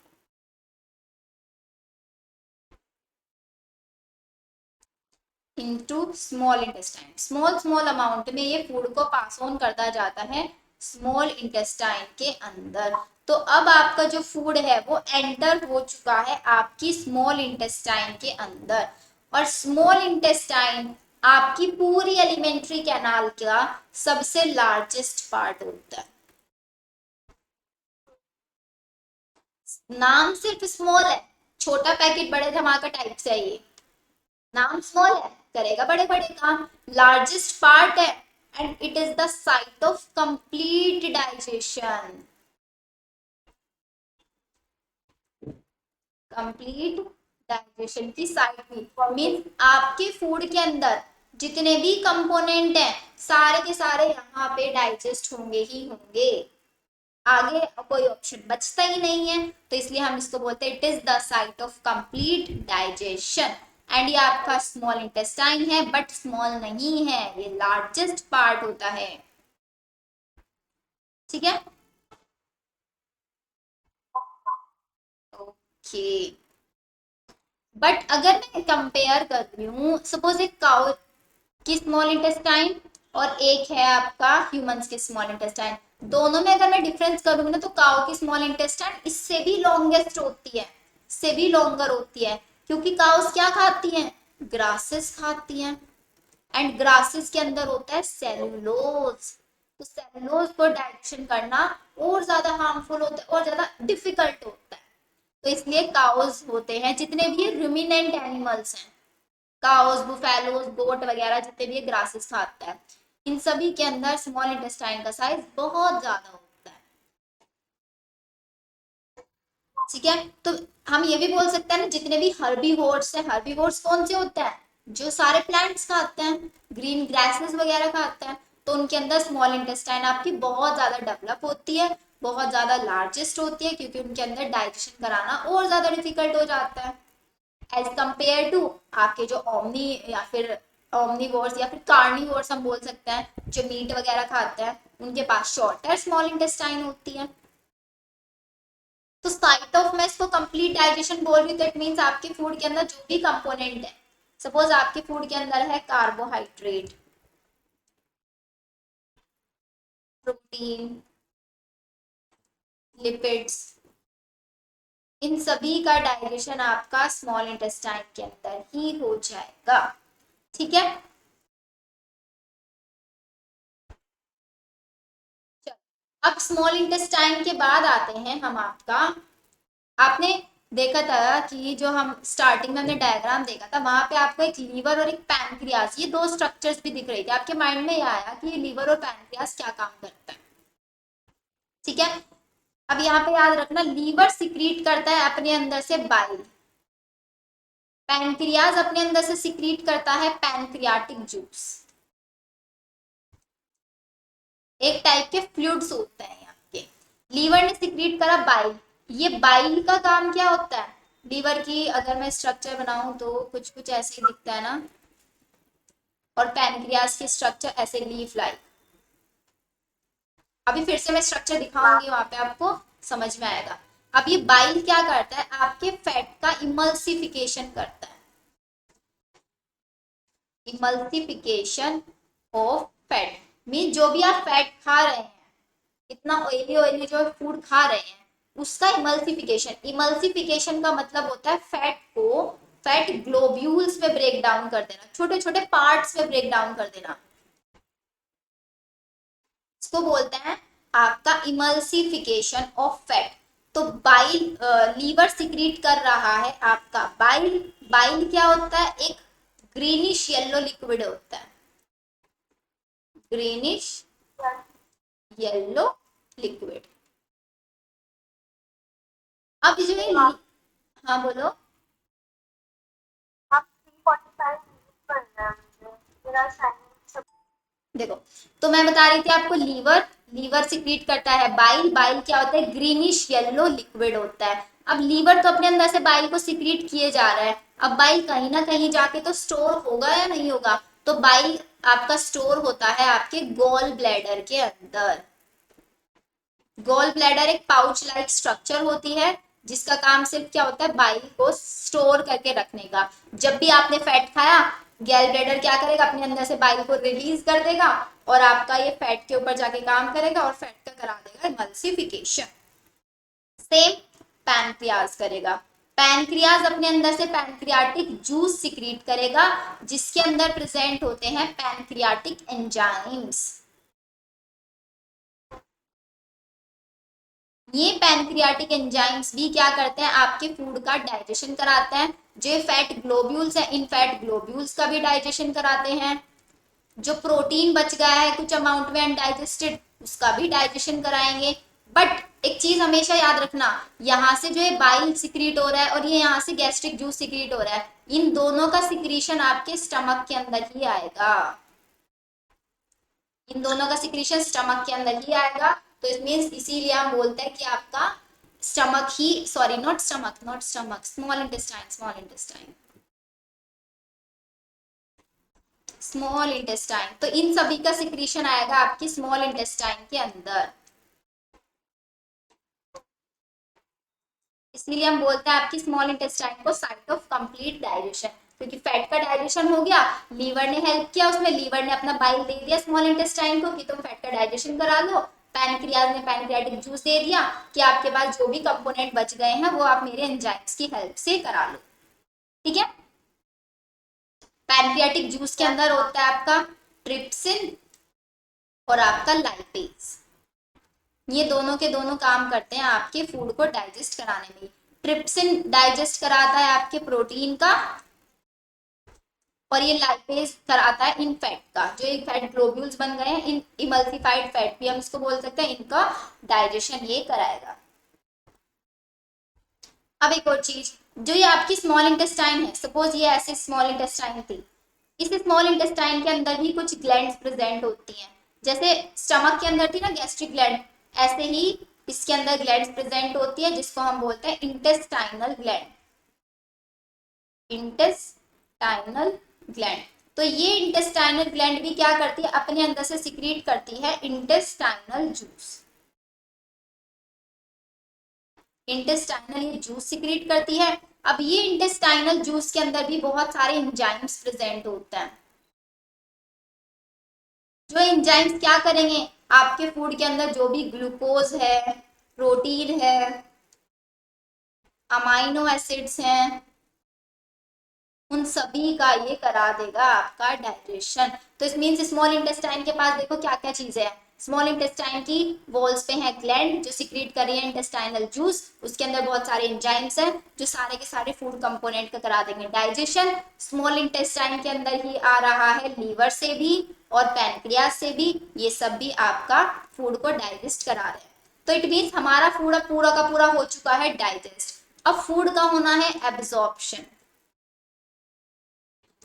into small intestine। Small amount में ये food को पास ऑन करता जाता है स्मॉल इंटेस्टाइन के अंदर। तो अब आपका जो फूड है वो एंटर हो चुका है आपकी स्मॉल इंटेस्टाइन के अंदर। और स्मॉल इंटेस्टाइन आपकी पूरी एलिमेंट्री कैनाल का सबसे लार्जेस्ट पार्ट होता है। नाम सिर्फ स्मॉल है, छोटा पैकेट बड़े धमाका टाइप से है ये। नाम स्मॉल है, करेगा बड़े बड़े काम। लार्जेस्ट पार्ट है and it is the site of complete digestion. Complete digestion की साइट भी मीन्स आपके फूड के अंदर जितने भी कंपोनेंट हैं सारे के सारे यहाँ पे डाइजेस्ट होंगे ही होंगे। आगे कोई ऑप्शन बचता ही नहीं है, तो इसलिए हम इसको बोलते हैं it is the site of complete digestion. And ये आपका स्मॉल इंटेस्टाइन है बट स्मॉल नहीं है, ये लार्जेस्ट पार्ट होता है। ठीक है, ओके। बट अगर मैं कंपेयर कर रही हूँ, सपोज एक काउ की स्मॉल इंटेस्टाइन और एक है आपका ह्यूमंस की स्मॉल इंटेस्टाइन, दोनों में अगर मैं डिफरेंस करूंगी ना तो काउ की स्मॉल इंटेस्टाइन इससे भी लॉन्गेस्ट होती है, इससे भी लॉन्गर होती है। क्योंकि काउस क्या खाती हैं? ग्रासेस खाती हैं। एंड ग्रासेस के अंदर होता है सेलुलोज। तो सेलुलोज को डाइजेशन करना और ज्यादा हार्मफुल होता है और ज्यादा डिफिकल्ट होता है। तो इसलिए काउस होते हैं, जितने भी रुमिनेंट एनिमल्स हैं, काउस, बुफेलोस, गोट वगैरह जितने भी ग्रासेस खाता है, इन सभी के अंदर स्मॉल इंटेस्टाइन का साइज बहुत ज्यादा होता है। ठीक है। तो हम ये भी बोल सकते हैं ना, जितने भी हर्बीवोर्स हैं, हर्बीवोर्स कौन से होते हैं, जो सारे प्लांट्स खाते हैं, ग्रीन ग्रासेस वगैरह खाते हैं, तो उनके अंदर स्मॉल इंटेस्टाइन आपकी बहुत ज्यादा डेवलप होती है, बहुत ज्यादा लार्जेस्ट होती है, क्योंकि उनके अंदर डाइजेशन कराना और ज्यादा डिफिकल्ट हो जाता है एज कंपेयर टू आपके जो ओमनी या फिर ओमनीवोर्स या फिर कार्निवोर्स हम बोल सकते हैं, जो मीट वगैरह खाते हैं, उनके पास शॉर्टर स्मॉल इंटेस्टाइन होती है। तो साइट ऑफ मैं इसको कंप्लीट डाइजेशन बोल रही हूँ, तो इट मीन्स आपके फूड के अंदर जो भी कंपोनेंट है, सपोज आपके फूड के अंदर है कार्बोहाइड्रेट, प्रोटीन, लिपिड्स, इन सभी का डाइजेशन आपका स्मॉल इंटेस्टाइन के अंदर ही हो जाएगा। ठीक है। अब स्मॉल इंटेस्टाइन के बाद आते हैं हम आपका, आपने देखा था कि जो हम स्टार्टिंग में हमने डायग्राम देखा था, वहां पे आपको एक लीवर और एक पैनक्रियास, ये दो स्ट्रक्चर्स भी दिख रही थी, आपके माइंड में ये आया कि ये लीवर और पैनक्रियास क्या काम करता है। ठीक है। अब यहाँ पे याद रखना, लीवर सिक्रीट करता है अपने अंदर से बाइल, पैनक्रियास अपने अंदर से सिक्रीट करता है पैनक्रियाटिक जूस। एक टाइप के फ्लूइड्स होते हैं यहाँ के। लीवर ने सिक्रीट करा बाइल, ये बाइल का काम क्या होता है, लीवर की अगर मैं स्ट्रक्चर बनाऊं तो कुछ कुछ ऐसे ही दिखता है ना, और पैनक्रियास की स्ट्रक्चर ऐसे लीफ लाइक। अभी फिर से मैं स्ट्रक्चर दिखाऊंगी, वहां पे आपको समझ में आएगा। अब ये बाइल क्या करता है, आपके फैट का इमल्सिफिकेशन करता है, इमल्सिफिकेशन ऑफ फैट, मीन जो भी आप फैट खा रहे हैं, इतना ऑयली ऑयली जो फूड खा रहे हैं, उसका इमल्सिफिकेशन, इमल्सिफिकेशन का मतलब होता है फैट को, फैट ग्लोब्यूल्स में ब्रेक डाउन कर देना, छोटे छोटे पार्ट्स में ब्रेक डाउन कर देना, इसको बोलते हैं आपका इमल्सिफिकेशन ऑफ फैट। तो बाइल, लीवर सिक्रीट कर रहा है आपका बाइल, बाइल क्या होता है, एक ग्रीनिश येलो लिक्विड होता है, ग्रीनिश येलो लिक्विड। अब जो है हाँ बोलो। आप 345 कर रहे हैं मुझे, मेरा शायद देखो, तो मैं बता रही थी आपको, लीवर, लीवर सिक्रीट करता है बाइल, बाइल क्या होता है, ग्रीनिश येलो लिक्विड होता है। अब लीवर तो अपने अंदर से बाइल को सिक्रीट किए जा रहा है, अब बाइल कहीं ना कहीं जाके तो स्टोर होगा या नहीं होगा, तो बाइल आपका स्टोर होता है आपके गॉल ब्लैडर के अंदर। गॉल ब्लैडर एक पाउच लाइक स्ट्रक्चर होती है, जिसका काम सिर्फ क्या होता है, बाइल को स्टोर करके रखने का। जब भी आपने फैट खाया, गैल ब्लैडर क्या करेगा, अपने अंदर से बाइल को रिलीज कर देगा, और आपका ये फैट के ऊपर जाके काम करेगा और फैट का करा देगा इमल्सिफिकेशन। सेम पैनक्रियाज करेगा, पैनक्रियाज अपने अंदर से पैनक्रियाटिक जूस सिक्रीट करेगा, जिसके अंदर प्रेजेंट होते हैं पैनक्रियाटिक एंजाइम्स। ये पैनक्रियाटिक एंजाइम्स भी क्या करते हैं, आपके फूड का डाइजेशन कराते हैं, जो फैट ग्लोब्यूल्स है, इन फैट ग्लोब्यूल्स का भी डाइजेशन कराते हैं, जो प्रोटीन बच गया है कुछ अमाउंट में अनडाइजेस्टेड, उसका भी डाइजेशन कराएंगे। बट एक चीज हमेशा याद रखना, यहाँ से जो है बाइल सिक्रीट हो रहा है और ये यहाँ से गैस्ट्रिक जूस सिक्रीट हो रहा है, इन दोनों का सिक्रीशन आपके स्टमक के अंदर ही आएगा, इन दोनों का सिक्रीशन स्टमक के अंदर ही आएगा। तो इट मीन्स इसीलिए हम बोलते हैं कि आपका stomach he, sorry not stomach, not stomach, small intestine, small intestine, small intestine, तो इन सभी का सिक्रीशन आएगा आपकी स्मॉल इंटेस्टाइन के अंदर। इसलिए हम बोलते हैं आपकी स्मॉल इंटेस्टाइन को साइट ऑफ कंप्लीट डाइजेशन, क्योंकि फैट का डाइजेशन हो गया, लीवर ने हेल्प किया उसमें, लीवर ने अपना बाइल दे दिया स्मॉल इंटेस्टाइन को कि तुम फैट का डाइजेशन करा लो, पैनक्रियाज ने पैनक्रियाटिक जूस दे दिया कि आपके पास जो भी कंपोनेंट बच गए हैं वो आप मेरे एंजाइम्स की हेल्प से करा लो। ठीक है। पैनक्रियाटिक जूस के अंदर होता है आपका ट्रिप्सिन और आपका लाइपेज, ये दोनों के दोनों काम करते हैं आपके फूड को डाइजेस्ट कराने में। ट्रिप्सिन डाइजेस्ट कराता है आपके प्रोटीन का, और ये लाइपेज कराता है इन फैट का, जो एक फैट ग्लोब्यूल्स बन गए हैं, इन इमल्सिफाइड फैट भी हम इसको बोल सकते हैं, इनका डाइजेशन ये कराएगा। अब एक और चीज, जो ये आपकी स्मॉल इंटेस्टाइन है, सपोज ये ऐसे स्मॉल इंटेस्टाइन थी, इस स्मॉल इंटेस्टाइन के अंदर भी कुछ ग्लैंड्स प्रेजेंट होती हैं, जैसे स्टमक के अंदर थी ना गैस्ट्रिक ग्लैंड, ऐसे ही इसके अंदर ग्लैंड्स प्रेजेंट होती है जिसको हम बोलते हैं इंटेस्टाइनल ग्लैंड, इंटेस्टाइनल ग्लैंड। तो ये इंटेस्टाइनल ग्लैंड भी क्या करती है, अपने अंदर से सिक्रीट करती है इंटेस्टाइनल जूस, इंटेस्टाइनल ये जूस सिक्रीट करती है। अब ये इंटेस्टाइनल जूस के अंदर भी बहुत सारे एंजाइम्स प्रेजेंट होते हैं, जो एंजाइम्स क्या करेंगे, आपके फूड के अंदर जो भी ग्लूकोज है, प्रोटीन है, अमाइनो एसिड्स हैं, उन सभी का ये करा देगा आपका डाइजेशन। तो इस मीन्स स्मॉल इंटेस्टाइन के पास देखो क्या क्या चीजें हैं, स्मॉल इंटेस्टाइन की वॉल्स पे है ग्लैंड जो सिक्रीट कर रही है इंटेस्टाइनल जूस, उसके अंदर बहुत सारे एंजाइम्स हैं जो सारे के सारे फूड कंपोनेंट का करा देंगे डाइजेशन। स्मॉल इंटेस्टाइन के अंदर ही आ रहा है लीवर से भी और पैनक्रियास से भी, ये सब भी आपका फूड को डाइजेस्ट करा रहे हैं। तो इट मीन्स हमारा फूड अब पूरा का पूरा हो चुका है डाइजेस्ट। अब फूड का होना है एब्जॉर्प्शन।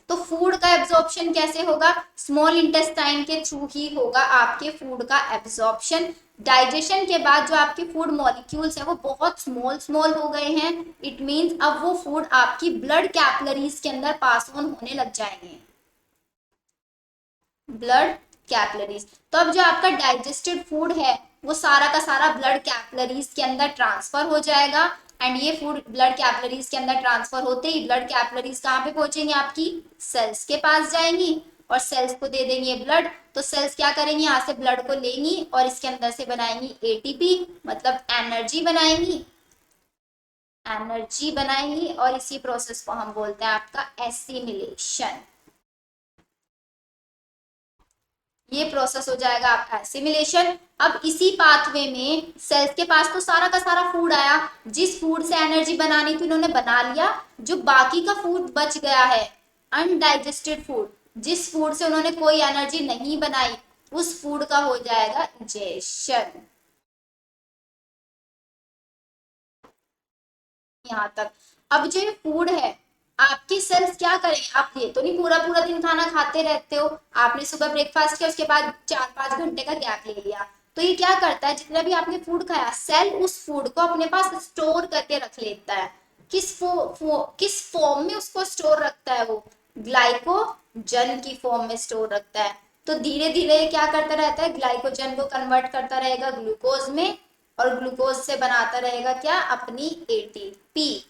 तो फूड का एब्जॉर्प्शन कैसे होगा, स्मॉल इंटेस्टाइन के थ्रू ही होगा आपके फूड का एब्जॉर्प्शन। डाइजेशन के बाद जो आपके फूड मॉलिक्यूल्स हैं वो बहुत स्मॉल स्मॉल हो गए हैं, इट मींस अब वो फूड आपकी ब्लड कैपिलरीज के अंदर पास ऑन होने लग जाएंगे, ब्लड कैपिलरीज। तो अब जो आपका डाइजेस्टेड फूड है वो सारा का सारा ब्लड कैपिलरीज के अंदर ट्रांसफर हो जाएगा, एंड ये फूड ब्लड कैपिलरीज के अंदर ट्रांसफर होते ही ब्लड कैपिलरीज कहाँ पे पहुंचेंगे, आपकी सेल्स के पास जाएंगी और सेल्स को दे देंगे ब्लड। तो सेल्स क्या करेंगी, यहाँ से ब्लड को लेंगी और इसके अंदर से बनाएंगी एटीपी, मतलब एनर्जी बनाएंगी, एनर्जी बनाएंगी, और इसी प्रोसेस को हम बोलते हैं आपका एसिमिलेशन। ये प्रोसेस हो जाएगा आपका एसिमिलेशन। अब इसी पाथवे में सेल्स के पास तो सारा का सारा फूड आया, जिस फूड से एनर्जी बनानी थी उन्होंने बना लिया, जो बाकी का फूड बच गया है अनडाइजेस्टेड फूड, जिस फूड से उन्होंने कोई एनर्जी नहीं बनाई, उस फूड का हो जाएगा इंजेशन। यहाँ तक। अब जो ये फूड है आपकी सेल्स क्या करें, आप ये तो नहीं पूरा पूरा दिन खाना खाते रहते हो, आपने सुबह ब्रेकफास्ट किया उसके बाद 4-5 घंटे का गैप ले लिया, तो ये क्या करता है, जितना भी आपने फूड खाया सेल उस फूड को अपने पास स्टोर करके रख लेता है। किस फॉर्म में उसको स्टोर रखता है, वो ग्लाइकोजन की फॉर्म में स्टोर रखता है। तो धीरे धीरे क्या करता रहता है, ग्लाइकोजन को कन्वर्ट करता रहेगा ग्लूकोज में, और ग्लूकोज से बनाता रहेगा क्या, अपनी एटीपी,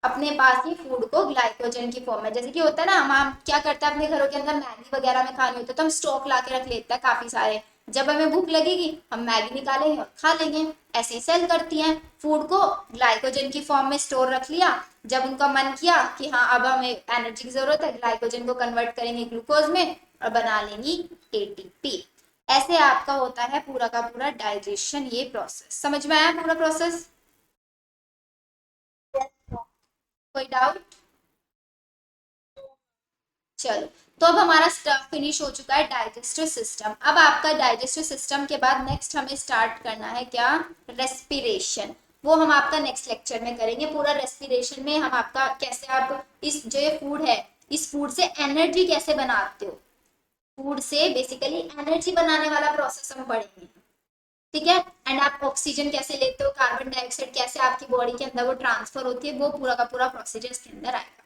अपने पास ही फूड को ग्लाइकोजन की फॉर्म में। जैसे कि होता है ना, हम क्या करते हैं अपने घरों के अंदर मैगी वगैरह में खानी होती है तो हम स्टॉक ला के रख लेते हैं काफी सारे, जब हमें भूख लगेगी हम मैगी निकालेंगे और खा लेंगे। ऐसे ही सेल करती हैं, फूड को ग्लाइकोजन की फॉर्म में स्टोर रख लिया, जब उनका मन किया कि हाँ अब हमें एनर्जी की जरूरत है, ग्लाइकोजन को कन्वर्ट करेंगे ग्लूकोज में और बना लेंगी एटीपी। ऐसे आपका होता है पूरा का पूरा डाइजेशन। ये प्रोसेस समझ में आया पूरा प्रोसेस, कोई डाउट? चलो, तो अब हमारा स्टफ फिनिश हो चुका है डाइजेस्टिव सिस्टम। अब आपका डाइजेस्टिव सिस्टम के बाद नेक्स्ट हमें स्टार्ट करना है क्या, रेस्पिरेशन। वो हम आपका नेक्स्ट लेक्चर में करेंगे। पूरा रेस्पिरेशन में हम आपका कैसे आप इस जो ये फूड है, इस फूड से एनर्जी कैसे बनाते हो, फूड से बेसिकली एनर्जी बनाने वाला प्रोसेस हम पढ़ेंगे, ठीक है। एंड आप ऑक्सीजन कैसे लेते हो, कार्बन डाइऑक्साइड कैसे आपकी बॉडी के अंदर वो ट्रांसफर होती है, वो पूरा का पूरा प्रोसीजर इसके अंदर आएगा।